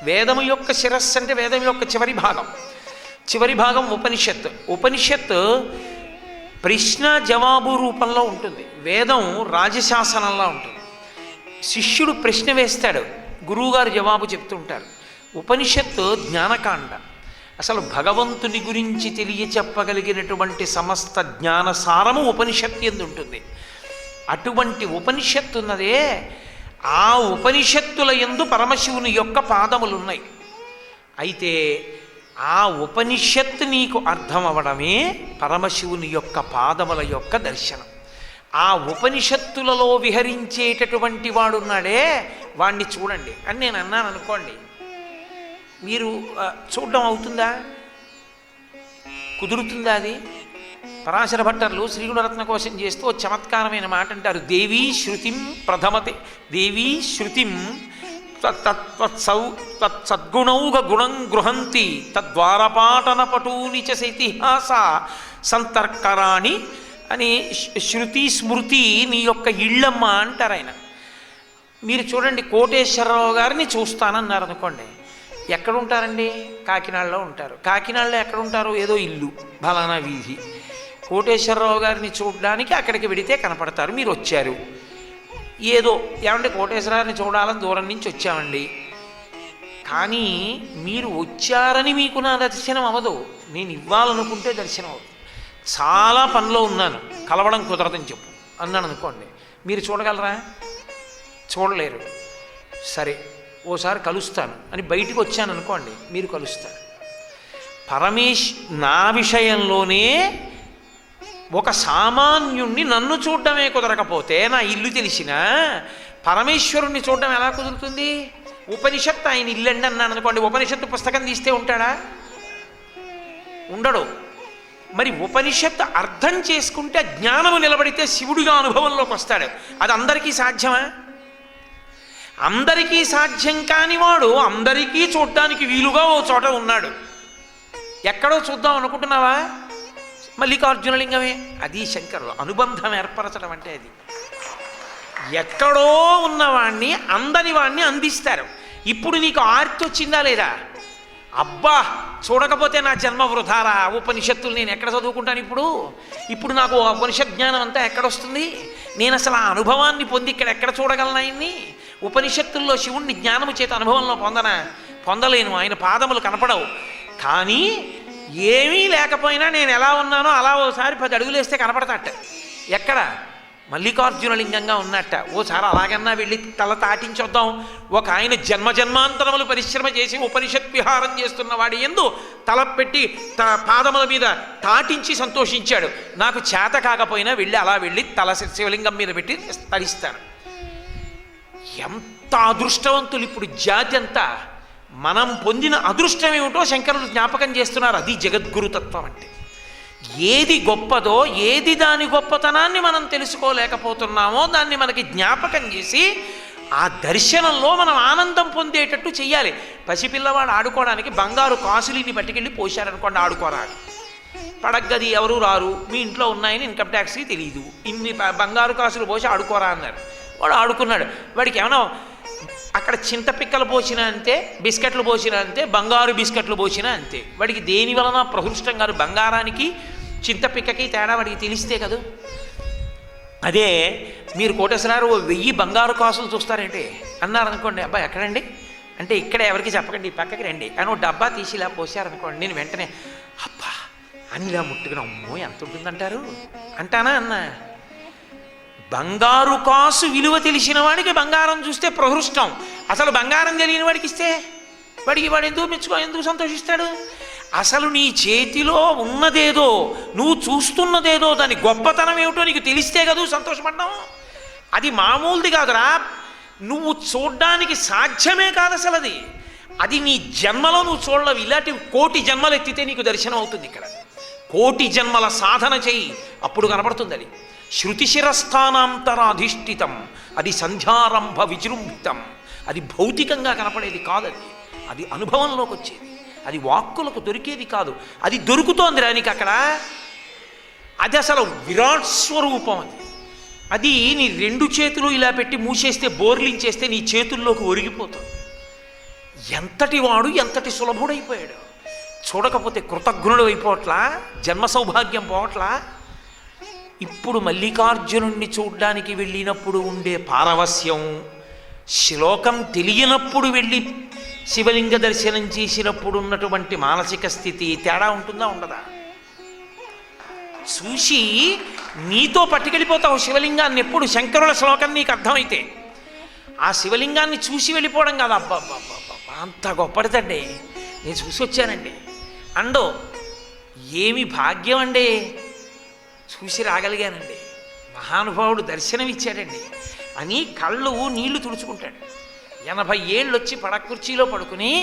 వేదము యొక్క శిరస్సు అంటే వేదం యొక్క చివరి భాగం. చివరి భాగం ఉపనిషత్. ఉపనిషత్ ప్రశ్న జవాబు రూపంలో ఉంటుంది, వేదం రాజశాసనంలా ఉంటుంది. శిష్యుడు ప్రశ్న వేస్తాడు, గురువుగారు జవాబు చెప్తుంటారు. ఉపనిషత్తు జ్ఞానకాండ, అసలు భగవంతుని గురించి తెలియచెప్పగలిగినటువంటి సమస్త జ్ఞాన సారము ఉపనిషత్తు యందు ఉంటుంది. అటువంటి ఉపనిషత్తు ఉన్నదే, ఆ ఉపనిషత్తుల యందు పరమశివుని యొక్క పాదములున్నాయి. అయితే ఆ ఉపనిషత్తు నీకు అర్థం అవడమే పరమశివుని యొక్క పాదముల యొక్క దర్శనం. ఆ ఉపనిషత్తులలో విహరించేటటువంటి వాడున్నాడే, వాణ్ణి చూడండి అని నేను అన్నాను అనుకోండి, మీరు చూడడం అవుతుందా, కుదురుతుందా? అది పరాశర భట్టర్లు శ్రీగుణరత్న కోసం చేస్తూ చమత్కారమైన మాట అంటారు. దేవీ శృతిం ప్రథమతే, దేవీ శృతిం తత్సద్గుణౌగ గుణం గృహంతి తద్వారపాటన పటూని చ ఇతిహాస సంతర్కరాణి అని శృతి స్మృతి నీ యొక్క ఇళ్ళమ్మ అంటారు ఆయన. మీరు చూడండి, కోటేశ్వరరావు గారిని చూస్తానన్నారు అనుకోండి, ఎక్కడుంటారండి? కాకినాడలో ఉంటారు. కాకినాడలో ఎక్కడుంటారు? ఏదో ఇల్లు, ఫలానా వీధి. కోటేశ్వరరావు గారిని చూడడానికి అక్కడికి వెడితే కనపడతారు. మీరు వచ్చారు, ఏదో ఏమంటే కోటేశ్వరరావుని చూడాలని దూరం నుంచి వచ్చామండి, కానీ మీరు వచ్చారని మీకు నా దర్శనం అవ్వదు, నేను ఇవ్వాలనుకుంటే దర్శనం అవ్వదు. చాలా పనిలో ఉన్నాను, కలవడం కుదరదని చెప్పు అన్నాను అనుకోండి, మీరు చూడగలరా? చూడలేరు. సరే ఓసారి కలుస్తాను అని బయటికి వచ్చాను అనుకోండి, మీరు కలుస్తారు. నా విషయంలోనే ఒక సామాన్యుణ్ణి నన్ను చూడడమే కుదరకపోతే, నా ఇల్లు తెలిసినా పరమేశ్వరుణ్ణి చూడడం ఎలా కుదురుతుంది? ఉపనిషత్తు ఆయన ఇల్లండి అన్నాను అనుకోండి, ఉపనిషత్తు పుస్తకం తీస్తే ఉంటాడా? ఉండడు. మరి ఉపనిషత్తు అర్థం చేసుకుంటే జ్ఞానము నిలబడితే శివుడిగా అనుభవంలోకి వస్తాడు. అది అందరికీ సాధ్యమా? అందరికీ సాధ్యం కానివాడు అందరికీ చూడడానికి వీలుగా ఓ చోట ఉన్నాడు. ఎక్కడో చూద్దాం అనుకుంటున్నావా? మల్లికార్జునలింగమే. అది శంకరుడు అనుబంధం ఏర్పరచడం అంటే. అది ఎక్కడో ఉన్నవాణ్ణి అందని వాణ్ణి అందిస్తారు. ఇప్పుడు నీకు ఆర్తి వచ్చిందా లేదా? అబ్బా చూడకపోతే నా జన్మ వృధారా, ఉపనిషత్తులు నేను ఎక్కడ చదువుకుంటాను? ఇప్పుడు నాకు ఉపనిషత్ జ్ఞానం అంతా ఎక్కడొస్తుంది? నేను అసలు ఆ అనుభవాన్ని పొంది ఇక్కడ ఎక్కడ చూడగలను ఆయన్ని? ఉపనిషత్తుల్లో శివుణ్ణి జ్ఞానము చేత అనుభవంలో పొందలేను, ఆయన పాదములు కనపడవు. కానీ ఏమీ లేకపోయినా నేను ఎలా ఉన్నానో అలా ఓసారి 10 అడుగులు వేస్తే కనపడతాట. ఎక్కడ? మల్లికార్జునలింగంగా ఉన్నట్ట. ఓసారి అలాగన్నా వెళ్ళి తల తాటించొద్దాం. ఒక ఆయన జన్మజన్మాంతరములు పరిశ్రమ చేసి ఉపనిషత్ విహారం చేస్తున్న వాడి యందు తల పెట్టి పాదముల మీద తాటించి సంతోషించాడు. నాకు చేత కాకపోయినా వెళ్ళి అలా వెళ్ళి తల శివలింగం మీద పెట్టి తరిస్తాను. ఎంత అదృష్టవంతులు ఇప్పుడు జాతి అంతా! మనం పొందిన అదృష్టం ఏమిటో శంకరులు జ్ఞాపకం చేస్తున్నారు. అది జగద్గురుతత్వం అంటే. ఏది గొప్పదో, ఏది దాని గొప్పతనాన్ని మనం తెలుసుకోలేకపోతున్నామో దాన్ని మనకి జ్ఞాపకం చేసి ఆ దర్శనంలో మనం ఆనందం పొందేటట్టు చెయ్యాలి. పసిపిల్లవాడు ఆడుకోవడానికి బంగారు కాసులిని పట్టుకెళ్ళి పోశారనుకోండి, ఆడుకోరాడు. పడగ్గది ఎవరు రారు, మీ ఇంట్లో ఉన్నాయని ఇన్కమ్ ట్యాక్స్కి తెలియదు, ఇన్ని బంగారు కాసులు పోసి ఆడుకోరా అన్నారు. వాడు ఆడుకున్నాడు. వాడికి ఏమన్నా అక్కడ చింతపిక్కలు పోసినా అంతే, బిస్కెట్లు పోసినా అంతే, బంగారు బిస్కెట్లు పోసినా అంతే. వాడికి దేని వలన ప్రహృష్టం కాదు. బంగారానికి చింతపిక్కకి తేడా వాడికి తెలిస్తే కదా. అదే మీరు కోటేశ్వరారు 1000 బంగారు కాసులు చూస్తారంటే అన్నారనుకోండి, అబ్బాయి ఎక్కడండి అంటే ఇక్కడ ఎవరికి చెప్పకండి, పక్కకి రండి అని ఒక డబ్బా తీసి ఇలా పోసారనుకోండి, నేను వెంటనే అబ్బా అని ఇలా ముట్టుకుని అమ్మో ఎంత ఉంటుందంటారు అంటానా? అన్నా బంగారు కాసు విలువ తెలిసిన వాడికి బంగారం చూస్తే ప్రహృష్టం. అసలు బంగారం తెలియని వాడికి ఇస్తే వాడు ఎందుకు సంతోషిస్తాడు? అసలు నీ చేతిలో ఉన్నదేదో, నువ్వు చూస్తున్నదేదో, దాని గొప్పతనం ఏమిటో నీకు తెలిస్తే కదా సంతోషపడ్డావు. అది మామూలుది కాదురా, నువ్వు చూడ్డానికి సాధ్యమే కాదు అసలు. అది నీ జన్మలో నువ్వు చూడలేవు. ఇలాంటి 1,000,000 జన్మలు ఎత్తితే నీకు దర్శనం అవుతుంది. ఇక్కడ 1,000,000 జన్మల సాధన చెయ్యి, అప్పుడు కనపడుతుంది. అది శృతిశిరస్థానాంతరాధిష్ఠితం, అది సంధ్యారంభ విజృంభితం. అది భౌతికంగా కనపడేది కాదు, అది అనుభవంలోకి వచ్చేది, అది వాక్కులకు దొరికేది కాదు. అది దొరుకుతోంది రానికి అక్కడ. అది అసలు విరాట్ స్వరూపం. అది నీ రెండు చేతులు ఇలా పెట్టి మూసేస్తే, బోర్లించేస్తే నీ చేతుల్లోకి ఒరిగిపోతుంది. ఎంతటి వాడు ఎంతటి సులభుడైపోయాడు. చూడకపోతే కృతజ్ఞుడు అయిపోవట్లా, జన్మ సౌభాగ్యం పోవట్లా. ఇప్పుడు మల్లికార్జునుణ్ణి చూడ్డానికి వెళ్ళినప్పుడు ఉండే పారవస్యం, శ్లోకం తెలియనప్పుడు వెళ్ళి శివలింగ దర్శనం చేసినప్పుడు ఉన్నటువంటి మానసిక స్థితి తేడా ఉంటుందా ఉండదా? చూసి నీతో పట్టుకెళ్ళిపోతావు శివలింగాన్ని. ఎప్పుడు శంకరుల శ్లోకం నీకు అర్థమైతే ఆ శివలింగాన్ని చూసి వెళ్ళిపోవడం కాదు. అబ్బా అంత గొప్పడితండి, నేను చూసి వచ్చానండి అండో, ఏమి భాగ్యం అండి, చూసి రాగలిగానండి, మహానుభావుడు దర్శనం ఇచ్చాడండి అని కళ్ళు నీళ్లు తుడుచుకుంటాడు. 80 ఏళ్ళు వచ్చి పడకుర్చీలో పడుకుని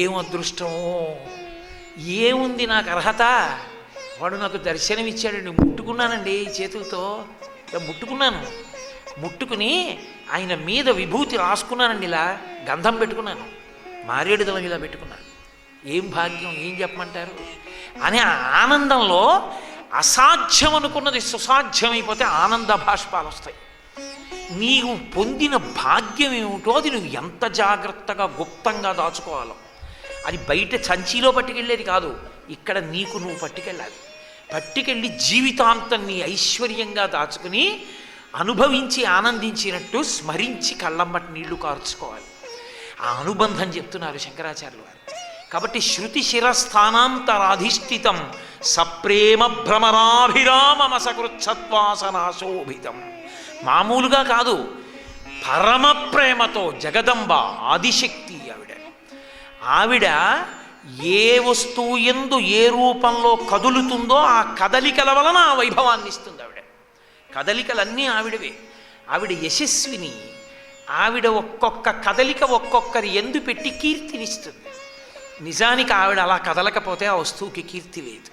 ఏం అదృష్టమో, ఏముంది నాకు అర్హత, వాడు నాకు దర్శనం ఇచ్చాడండి. ముట్టుకున్నానండి చేతులతో, ముట్టుకున్నాను, ముట్టుకుని ఆయన మీద విభూతి రాసుకున్నానండి, ఇలా గంధం పెట్టుకున్నాను, మారేడుదలం ఇలా పెట్టుకున్నాను. ఏం భాగ్యం, ఏం చెప్పమంటారు అనే ఆనందంలో అసాధ్యం అనుకున్నది సుసాధ్యమైపోతే ఆనంద భాష్పాలు వస్తాయి. నీవు పొందిన భాగ్యం ఏమిటో అది నువ్వు ఎంత జాగ్రత్తగా గుప్తంగా దాచుకోవాలో. అది బయట సంచిలో పట్టుకెళ్ళేది కాదు, ఇక్కడ నీకు నువ్వు పట్టుకెళ్ళాలి. పట్టుకెళ్ళి జీవితాంతం నీ ఐశ్వర్యంగా దాచుకుని అనుభవించి ఆనందించినట్టు స్మరించి కళ్ళమ్మటి నీళ్లు కార్చుకోవాలి. ఆ అనుబంధం చెప్తున్నారు శంకరాచార్యులు వారు. కాబట్టి శృతి శిరస్థానాంతరాధిష్ఠితం సప్రేమ భ్రమరాభిరామమసకృత్సత్వాసనాశోభితం. మామూలుగా కాదు, పరమ ప్రేమతో. జగదంబ ఆదిశక్తి ఆవిడ ఏ వస్తువు యందు ఏ రూపంలో కదులుతుందో ఆ కదలికల వలన ఆ వైభవాన్ని ఇస్తుంది. ఆవిడ కదలికలన్నీ ఆవిడవే. ఆవిడ యశస్విని. ఆవిడ ఒక్కొక్క కదలిక ఒక్కొక్కరి ఎందు పెట్టి కీర్తినిస్తుంది. నిజానికి ఆవిడ అలా కదలకపోతే ఆ వస్తువుకి కీర్తి లేదు.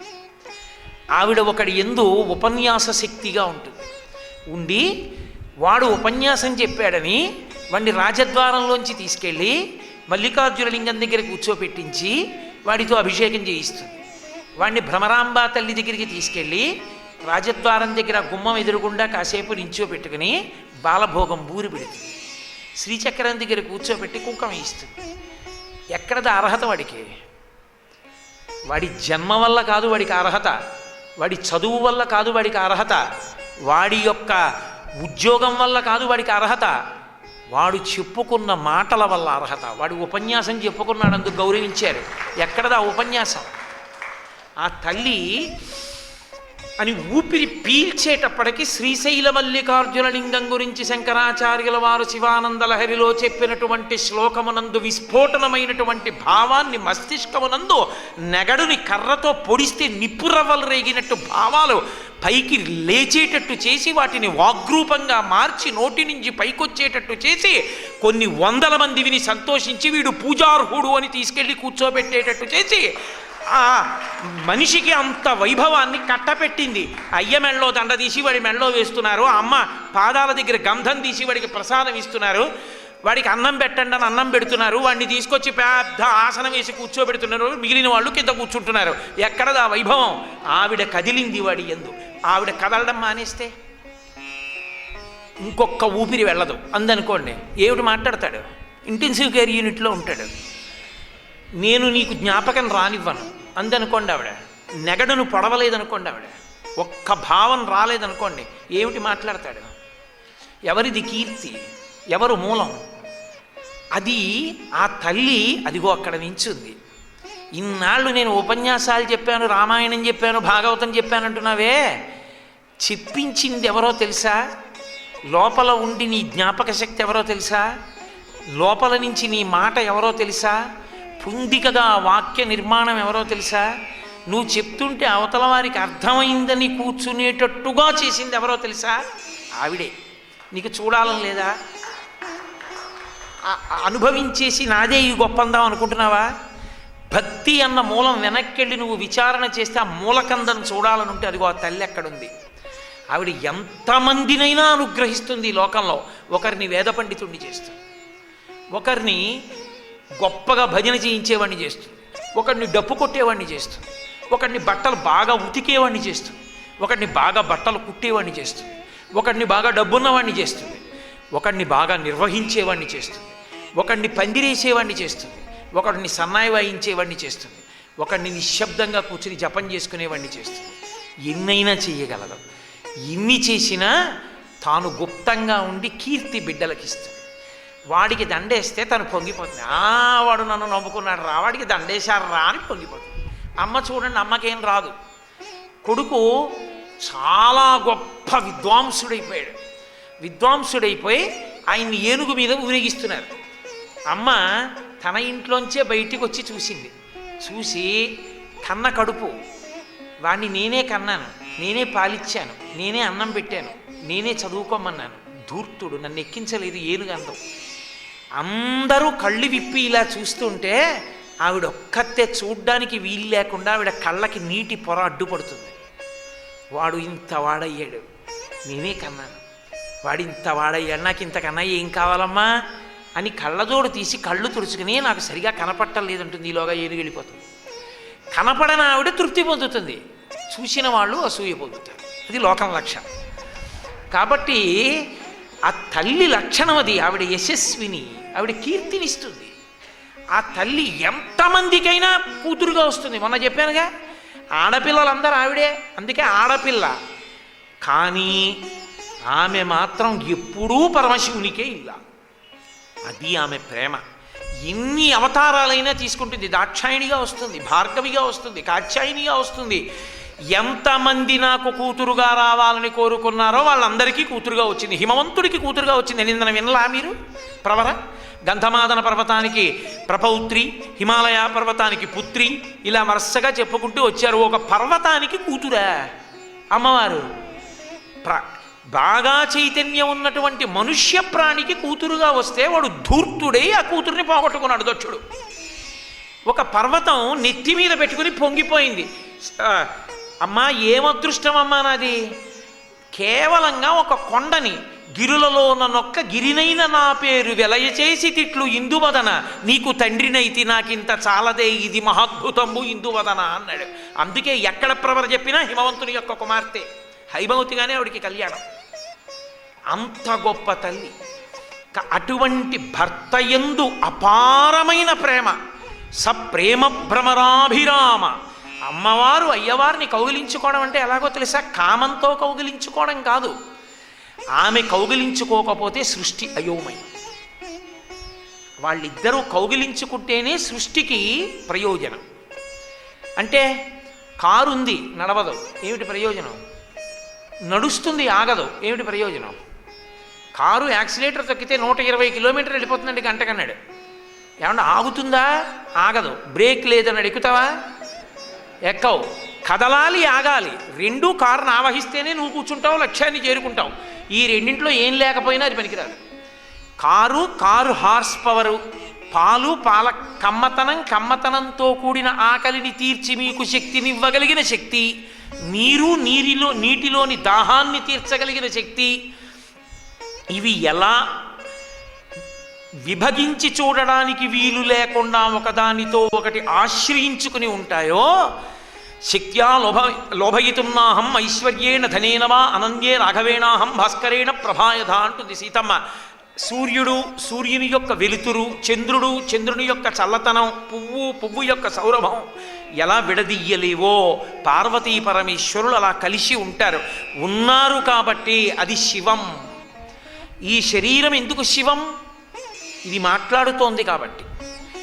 ఆవిడ ఒకడి ఎందు ఉపన్యాస శక్తిగా ఉంటుంది. ఉండి వాడు ఉపన్యాసం చెప్పాడని వాడిని రాజద్వారంలోంచి తీసుకెళ్ళి మల్లికార్జున లింగం దగ్గర కూర్చోపెట్టించి వాడితో అభిషేకం చేయిస్తుంది. వాడిని భ్రమరాంబా తల్లి దగ్గరికి తీసుకెళ్ళి రాజద్వారం దగ్గర గుమ్మం ఎదురుగుండా కాసేపు నించోపెట్టుకుని బాలభోగం బూరి పెడుతుంది. శ్రీచక్రం దగ్గర కూర్చోబెట్టి కుంకుమ ఇస్తుంది. ఎక్కడది అర్హత వాడికి? వాడి జన్మ వల్ల కాదు వాడికి అర్హత, వాడి చదువు వల్ల కాదు వాడికి అర్హత, వాడి యొక్క ఉద్యోగం వల్ల కాదు వాడికి అర్హత, వాడు చెప్పుకున్న మాటల వల్ల అర్హత. వాడి ఉపన్యాసం చెప్పుకున్నాడు, అందుకు గౌరవించారు. ఎక్కడదా ఉపన్యాసం? ఆ తల్లి అని ఊపిరి పీల్చేటప్పటికి శ్రీశైల మల్లికార్జున లింగం గురించి శంకరాచార్యుల వారు శివానంద లహరిలో చెప్పినటువంటి శ్లోకమునందు విస్ఫోటనమైనటువంటి భావాన్ని మస్తిష్కమునందు నెగడుని కర్రతో పొడిస్తే నిప్పురవ్వలు రేగినట్టు భావాలు పైకి లేచేటట్టు చేసి వాటిని వాగ్రూపంగా మార్చి నోటి నుంచి పైకొచ్చేటట్టు చేసి కొన్ని వందల మంది విని సంతోషించి వీడు పూజార్హుడు అని తీసుకెళ్ళి కూర్చోబెట్టేటట్టు చేసి ఆ మనిషికి అంత వైభవాన్ని కట్టపెట్టింది. అయ్య మెళ్ళో దండ తీసి వాడి మెళ్ళో వేస్తున్నారు, అమ్మ పాదాల దగ్గర గంధం తీసి వాడికి ప్రసాదం ఇస్తున్నారు, వాడికి అన్నం పెట్టండి అని అన్నం పెడుతున్నారు, వాడిని తీసుకొచ్చి పెద్ద ఆసనం వేసి కూర్చోబెడుతున్నారు, మిగిలిన వాళ్ళు కింద కూర్చుంటున్నారు. ఎక్కడదా వైభవం? ఆవిడ కదిలింది వాడి యందు. ఆవిడ కదలడం మానేస్తే ఇంకొక ఊపిరి వెళ్ళదు అందనుకోండి. ఏమిటి మాట్లాడతాడు? ఇంటెన్సివ్ కేర్ యూనిట్లో ఉంటాడు. నేను నీకు జ్ఞాపకం రానివ్వను అందనుకోండి. ఆవిడ నెగడును పొడవలేదనుకోండి, ఆవిడ ఒక్క భావం రాలేదనుకోండి, ఏమిటి మాట్లాడతాడు? ఎవరిది కీర్తి? ఎవరు మూలం? అది ఆ తల్లి అదిగో అక్కడ నించుంది. ఇన్నాళ్ళు నేను ఉపన్యాసాలు చెప్పాను, రామాయణం చెప్పాను, భాగవతం చెప్పానంటున్నావే, చెప్పించింది ఎవరో తెలుసా? లోపల ఉండి నీ జ్ఞాపక శక్తి ఎవరో తెలుసా? లోపల నుంచి నీ మాట ఎవరో తెలుసా? పుందికగా వాక్య నిర్మాణం ఎవరో తెలుసా? నువ్వు చెప్తుంటే అవతల వారికి అర్థమైందని కూర్చునేటట్టుగా చేసింది ఎవరో తెలుసా? ఆవిడే. నీకు చూడాలని లేదా? అనుభవించేసి నాదే ఈ గొప్పందాం అనుకుంటున్నావా? భక్తి అన్న మూలం వెనక్కెళ్ళి నువ్వు విచారణ చేస్తే ఆ మూలకందను చూడాలనుంటే అదిగో ఆ తల్లి ఎక్కడుంది. ఆవిడ ఎంతమందినైనా అనుగ్రహిస్తుంది ఈ లోకంలో. ఒకరిని వేద పండితుడిని చేస్తుంది, ఒకరిని గొప్పగా భజన చేయించేవాడిని చేస్తుంది, ఒకరిని డప్పు కొట్టేవాడిని చేస్తుంది, ఒకరిని బట్టలు బాగా ఉతికేవాడిని చేస్తుంది, ఒకరిని బాగా బట్టలు కుట్టేవాడిని చేస్తుంది, ఒకరిని బాగా డబ్బున్నవాడిని చేస్తుంది, ఒకరిని బాగా నిర్వహించేవాడిని చేస్తుంది, ఒకరిని పందిరేసేవాడిని చేస్తుంది, ఒకరిని సన్నాయి వాయించేవాడిని చేస్తుంది, ఒకరిని నిశ్శబ్దంగా కూర్చుని జపం చేసుకునేవాడిని చేస్తుంది. ఎన్నైనా చేయగలదు. ఇన్ని చేసినా తాను గుప్తంగా ఉండి కీర్తి బిడ్డలకిస్తుంది. వాడికి దండేస్తే తను పొంగిపోతుంది. వాడు నన్ను నవ్వుకున్నాడు రా, వాడికి దండేశారు రా అని పొంగిపోతుంది. అమ్మ చూడండి, అమ్మకేం రాదు. కొడుకు చాలా గొప్ప విద్వాంసుడైపోయాడు. విద్వాంసుడైపోయి ఆయన్ని ఏనుగు మీద ఊరేగిస్తున్నారు. అమ్మ తన ఇంట్లోంచే బయటికి వచ్చి చూసింది. చూసి కన్న కడుపు, వాణ్ణి నేనే కన్నాను, నేనే పాలిచ్చాను, నేనే అన్నం పెట్టాను, నేనే చదువుకోమన్నాను, ధూర్తుడు నన్ను ఎక్కించలేదు ఏనుగు అందం. అందరూ కళ్ళు విప్పి ఇలా చూస్తుంటే ఆవిడ ఒక్కతే చూడ్డానికి వీలు లేకుండా ఆవిడ కళ్ళకి నీటి పొర అడ్డుపడుతుంది. వాడు ఇంత వాడయ్యాడు, నేనే కన్నాను, వాడు ఇంత వాడయ్యాడు, నాకు ఇంతకన్నా ఏం కావాలమ్మా అని కళ్ళజోడు తీసి కళ్ళు తుడుచుకుని నాకు సరిగా కనపట్టలేదంటుంది. ఈలోగా ఏనుగు వెళ్ళిపోతుంది. కనపడని ఆవిడ తృప్తి పొందుతుంది, చూసిన వాళ్ళు అసూయ పొందుతారు. అది లోకం లక్షణం. కాబట్టి ఆ తల్లి లక్షణం అది. ఆవిడ యశస్విని, ఆవిడ కీర్తినిస్తుంది. ఆ తల్లి ఎంతమందికైనా కూతురుగా వస్తుంది. మొన్న చెప్పానుగా, ఆడపిల్లలందరూ ఆవిడే, అందుకే ఆడపిల్ల. కానీ ఆమె మాత్రం ఎప్పుడూ పరమశివునికే ఇలా. అది ఆమె ప్రేమ. ఎన్ని అవతారాలైనా తీసుకుంటుంది. దాక్షాయిణిగా వస్తుంది, భార్గవిగా వస్తుంది, కాత్యాయినిగా వస్తుంది. ఎంతమంది నాకు కూతురుగా రావాలని కోరుకున్నారో వాళ్ళందరికీ కూతురుగా వచ్చింది. హిమవంతుడికి కూతురుగా వచ్చింది. నిన్న వినలా మీరు? ప్రవర గంధమాదన పర్వతానికి ప్రపౌత్రి, హిమాలయ పర్వతానికి పుత్రి, ఇలా వరుసగా చెప్పుకుంటూ వచ్చారు. ఒక పర్వతానికి కూతురా అమ్మవారు. బాగా చైతన్యం ఉన్నటువంటి మనుష్య ప్రాణికి కూతురుగా వస్తే వాడు ధూర్తుడై ఆ కూతుర్ని పోగొట్టుకున్నాడు దక్షుడు. ఒక పర్వతం నెత్తి మీద పెట్టుకుని పొంగిపోయింది. అమ్మా ఏం అదృష్టం అమ్మా నాది, కేవలంగా ఒక కొండని గిరులలో నొక్క గిరినైన నా పేరు వెలయచేసి తిట్లు ఇందువదన, నీకు తండ్రినైతి నాకింత చాలదే, ఇది మహాద్భుతంబు ఇందువదన అన్నాడు. అందుకే ఎక్కడ ప్రవర చెప్పినా హిమవంతుని యొక్క కుమార్తె హైమవతిగానే ఆవిడికి కళ్యాణం. అంత గొప్ప తల్లి. అటువంటి భర్త యందు అపారమైన ప్రేమ, సప్రేమ భ్రమరాభిరామ. అమ్మవారు అయ్యవారిని కౌగిలించుకోవడం అంటే ఎలాగో తెలుసా? కామంతో కౌగిలించుకోవడం కాదు. ఆమె కౌగిలించుకోకపోతే సృష్టి అయోమయం. వాళ్ళిద్దరూ కౌగిలించుకుంటేనే సృష్టికి ప్రయోజనం. అంటే కారు ఉంది, నడవదు, ఏమిటి ప్రయోజనం? నడుస్తుంది, ఆగదు, ఏమిటి ప్రయోజనం? కారు యాక్సిలేటర్ తొక్కితే 120 కిలోమీటర్లు వెళ్ళిపోతుందండి గంటకన్నాడు. ఏమన్నా ఆగుతుందా? ఆగదు. బ్రేక్ లేదన్నాడు, ఎక్కుతావా? ఎక్కవు. కదలాలి, ఆగాలి. రెండూ కారును ఆవహిస్తేనే నువ్వు కూర్చుంటావు, లక్ష్యాన్ని చేరుకుంటావు. ఈ రెండింట్లో ఏం లేకపోయినా అది పనికిరాదు. కారు హార్స్ పవరు, పాలు పాల కమ్మతనం, కమ్మతనంతో కూడిన ఆకలిని తీర్చి మీకు శక్తినివ్వగలిగిన శక్తి, నీటిలోని దాహాన్ని తీర్చగలిగిన శక్తి. ఇవి ఎలా విభజించి చూడడానికి వీలు లేకుండా ఒకదానితో ఒకటి ఆశ్రయించుకుని ఉంటాయో, శక్త్యా లోభయితున్నాహం ఐశ్వర్యేణ ధనేన వా అనంద్యే రాఘవేణాహం భాస్కరేణ ప్రభాయధ అంటుంది సీతమ్మ. సూర్యుని యొక్క వెలుతురు, చంద్రుని యొక్క చల్లతనం, పువ్వు యొక్క సౌరభం ఎలా విడదీయలేవో పార్వతీ పరమేశ్వరులు అలా కలిసి ఉన్నారు కాబట్టి అది శివం. ఈ శరీరం ఎందుకు శివం? ఇది మాట్లాడుతోంది కాబట్టి.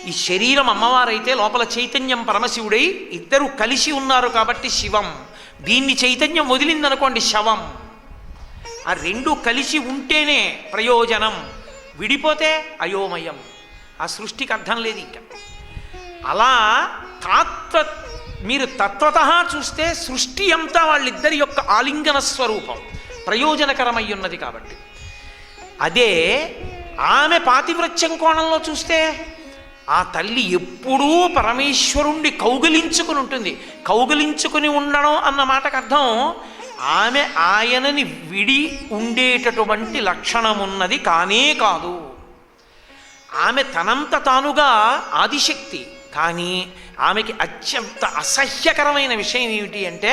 ఈ శరీరం అమ్మవారైతే లోపల చైతన్యం పరమశివుడై ఇద్దరు కలిసి ఉన్నారు కాబట్టి శివం. దీన్ని చైతన్యం వదిలిందనుకోండి శవం. ఆ రెండు కలిసి ఉంటేనే ప్రయోజనం, విడిపోతే అయోమయం. ఆ సృష్టికి అర్థం లేదు ఇంకా. అలా మీరు తత్వత చూస్తే సృష్టి అంతా వాళ్ళిద్దరి యొక్క ఆలింగన స్వరూపం, ప్రయోజనకరమై ఉన్నది కాబట్టి. అదే ఆమె పాతివ్రత్యం కోణంలో చూస్తే ఆ తల్లి ఎప్పుడూ పరమేశ్వరుణ్ణి కౌగిలించుకుని ఉంటుంది. కౌగిలించుకుని ఉండడం అన్న మాటకు అర్థం ఆమె ఆయనని విడి ఉండేటటువంటి లక్షణమున్నది కానే కాదు. ఆమె తనంత తానుగా ఆదిశక్తి. కానీ ఆమెకి అత్యంత అసహ్యకరమైన విషయం ఏమిటి అంటే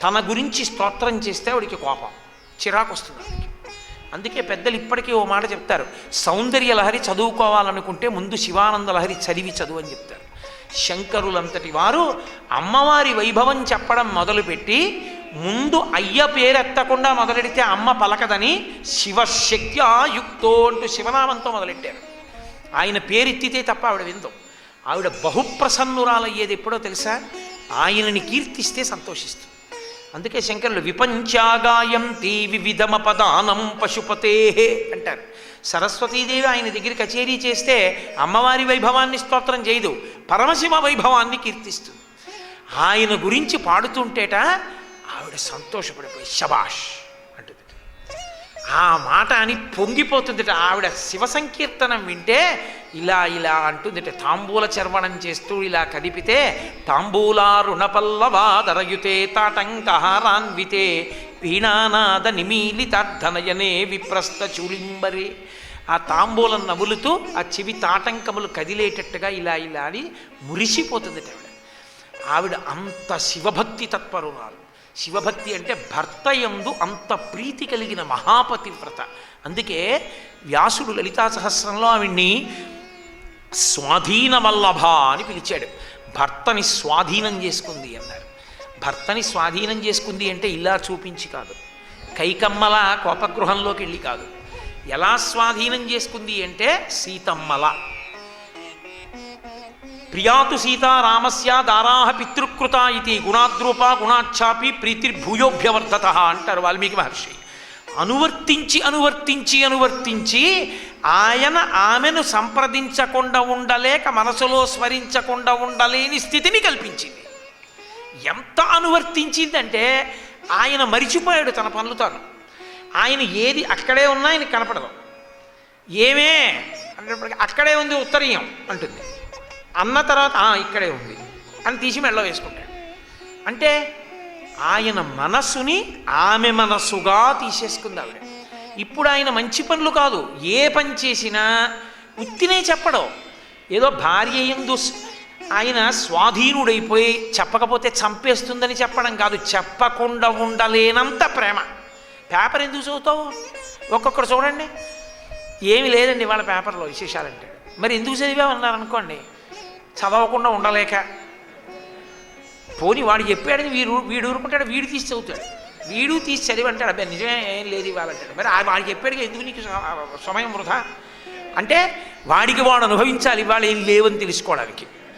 తన గురించి స్తోత్రం చేస్తే ఆవిడికి కోపం, చిరాకు వస్తుంది ఆవిడికి. అందుకే పెద్దలు ఇప్పటికీ ఓ మాట చెప్తారు, సౌందర్య లహరి చదువుకోవాలనుకుంటే ముందు శివానంద లహరి చదివి చదువు అని చెప్తారు. శంకరులంతటి వారు అమ్మవారి వైభవం చెప్పడం మొదలుపెట్టి ముందు అయ్య పేరెత్తకుండా మొదలెడితే అమ్మ పలకదని శివశక్త్యాయుక్తో అంటూ శివనామంతో మొదలెట్టారు. ఆయన పేరెత్తితే తప్ప ఆవిడ విందు. ఆవిడ బహుప్రసన్నురాలయ్యేది ఎప్పుడో తెలుసా? ఆయనని కీర్తిస్తే సంతోషిస్తుంది. అందుకే శంకరులు విపంచాగాయంతి వివిధమపదానం పశుపతే అంటారు. సరస్వతీదేవి ఆయన దగ్గర కచేరీ చేస్తే అమ్మవారి వైభవాన్ని స్తోత్రం చేయదు, పరమశివ వైభవాన్ని కీర్తిస్తుంది. ఆయన గురించి పాడుతుంటేట ఆవిడ సంతోషపడిపోయి శబాష్ అంటుంది. ఆ మాట అని పొంగిపోతుందిట. ఆవిడ శివ సంకీర్తనం వింటే ఇలా ఇలా అంటుందిట. తాంబూల చర్వణం చేస్తూ ఇలా కదిపితే తాంబూలారుణపల్లవాదరయుతే తాటంకహారాన్వితే వీణానాద నిమీలితార్థనయనే విప్రస్థ చూలింబరే. ఆ తాంబూలం నములుతూ ఆ చెవి తాటంకములు కదిలేటట్టుగా ఇలా ఇలా అని మురిసిపోతుందిట ఆవిడ. ఆవిడ అంత శివభక్తి తత్పరురాలు. శివభక్తి అంటే భర్త యందు అంత ప్రీతి కలిగిన మహాపతివ్రత. అందుకే వ్యాసుడు లలితా సహస్రంలో ఆవిడ్ని స్వాధీన వల్లభ అని పిలిచాడు. భర్తని స్వాధీనం చేసుకుంది అన్నారు. భర్తని స్వాధీనం చేసుకుంది అంటే ఇలా చూపించి కాదు, కైకమ్మల కోపగృహంలోకి వెళ్ళి కాదు. ఎలా స్వాధీనం చేసుకుంది అంటే సీతమ్మల ప్రియాతు సీతారామస్య దారాహ పితృకృత ఇది గుణాద్రూప గుణాఛాపి ప్రీతిర్భూయోభ్యవర్ధత అంటారు వాల్మీకి మహర్షి. అనువర్తించి అనువర్తించి అనువర్తించి ఆయన ఆమెను సంప్రదించకుండా ఉండలేక మనసులో స్మరించకుండా ఉండలేని స్థితిని కల్పించింది. ఎంత అనువర్తించిందంటే ఆయన మరిచిపోయాడు తన పనులు తాను. ఆయన ఏది అక్కడే ఉన్నా ఆయన కనపడదు. ఏమే అంటే అక్కడే ఉంది ఉత్తరీయం అంటుంది, అన్న తర్వాత ఇక్కడే ఉంది అని తీసి మెళ్ళ వేసుకుంటాడు. అంటే ఆయన మనస్సుని ఆమె మనస్సుగా తీసేసుకుంది ఆవిడ. ఇప్పుడు ఆయన మంచి పనులు కాదు, ఏ పని చేసినా ఉత్తినే చెప్పడం. ఏదో భార్య యందు ఆయన స్వాధీనుడైపోయి చెప్పకపోతే చంపేస్తుందని చెప్పడం కాదు, చెప్పకుండా ఉండలేనంత ప్రేమ. పేపర్ ఎందుకు చదువుతావు? ఒక్కొక్కరు చూడండి, ఏమి లేదండి వాళ్ళ పేపర్లో విశేషాలంటాడు. మరి ఎందుకు చదివామన్నారనుకోండి, చదవకుండా ఉండలేక. పోనీ వాడు చెప్పాడని వీడు ఊరుకుంటాడు, వీడు తీసి చదువుతాడు, వీడు తీసి చదివి అంటాడు అబ్బాయి నిజమే ఏం లేదు ఇవాళ అంటాడు. మరి వాడు చెప్పాడుగా ఎందుకు నీకు సమయం వృధా అంటే వాడికి వాడు అనుభవించాలి ఇవాళ ఏం లేవని తెలుసుకోవడానికి.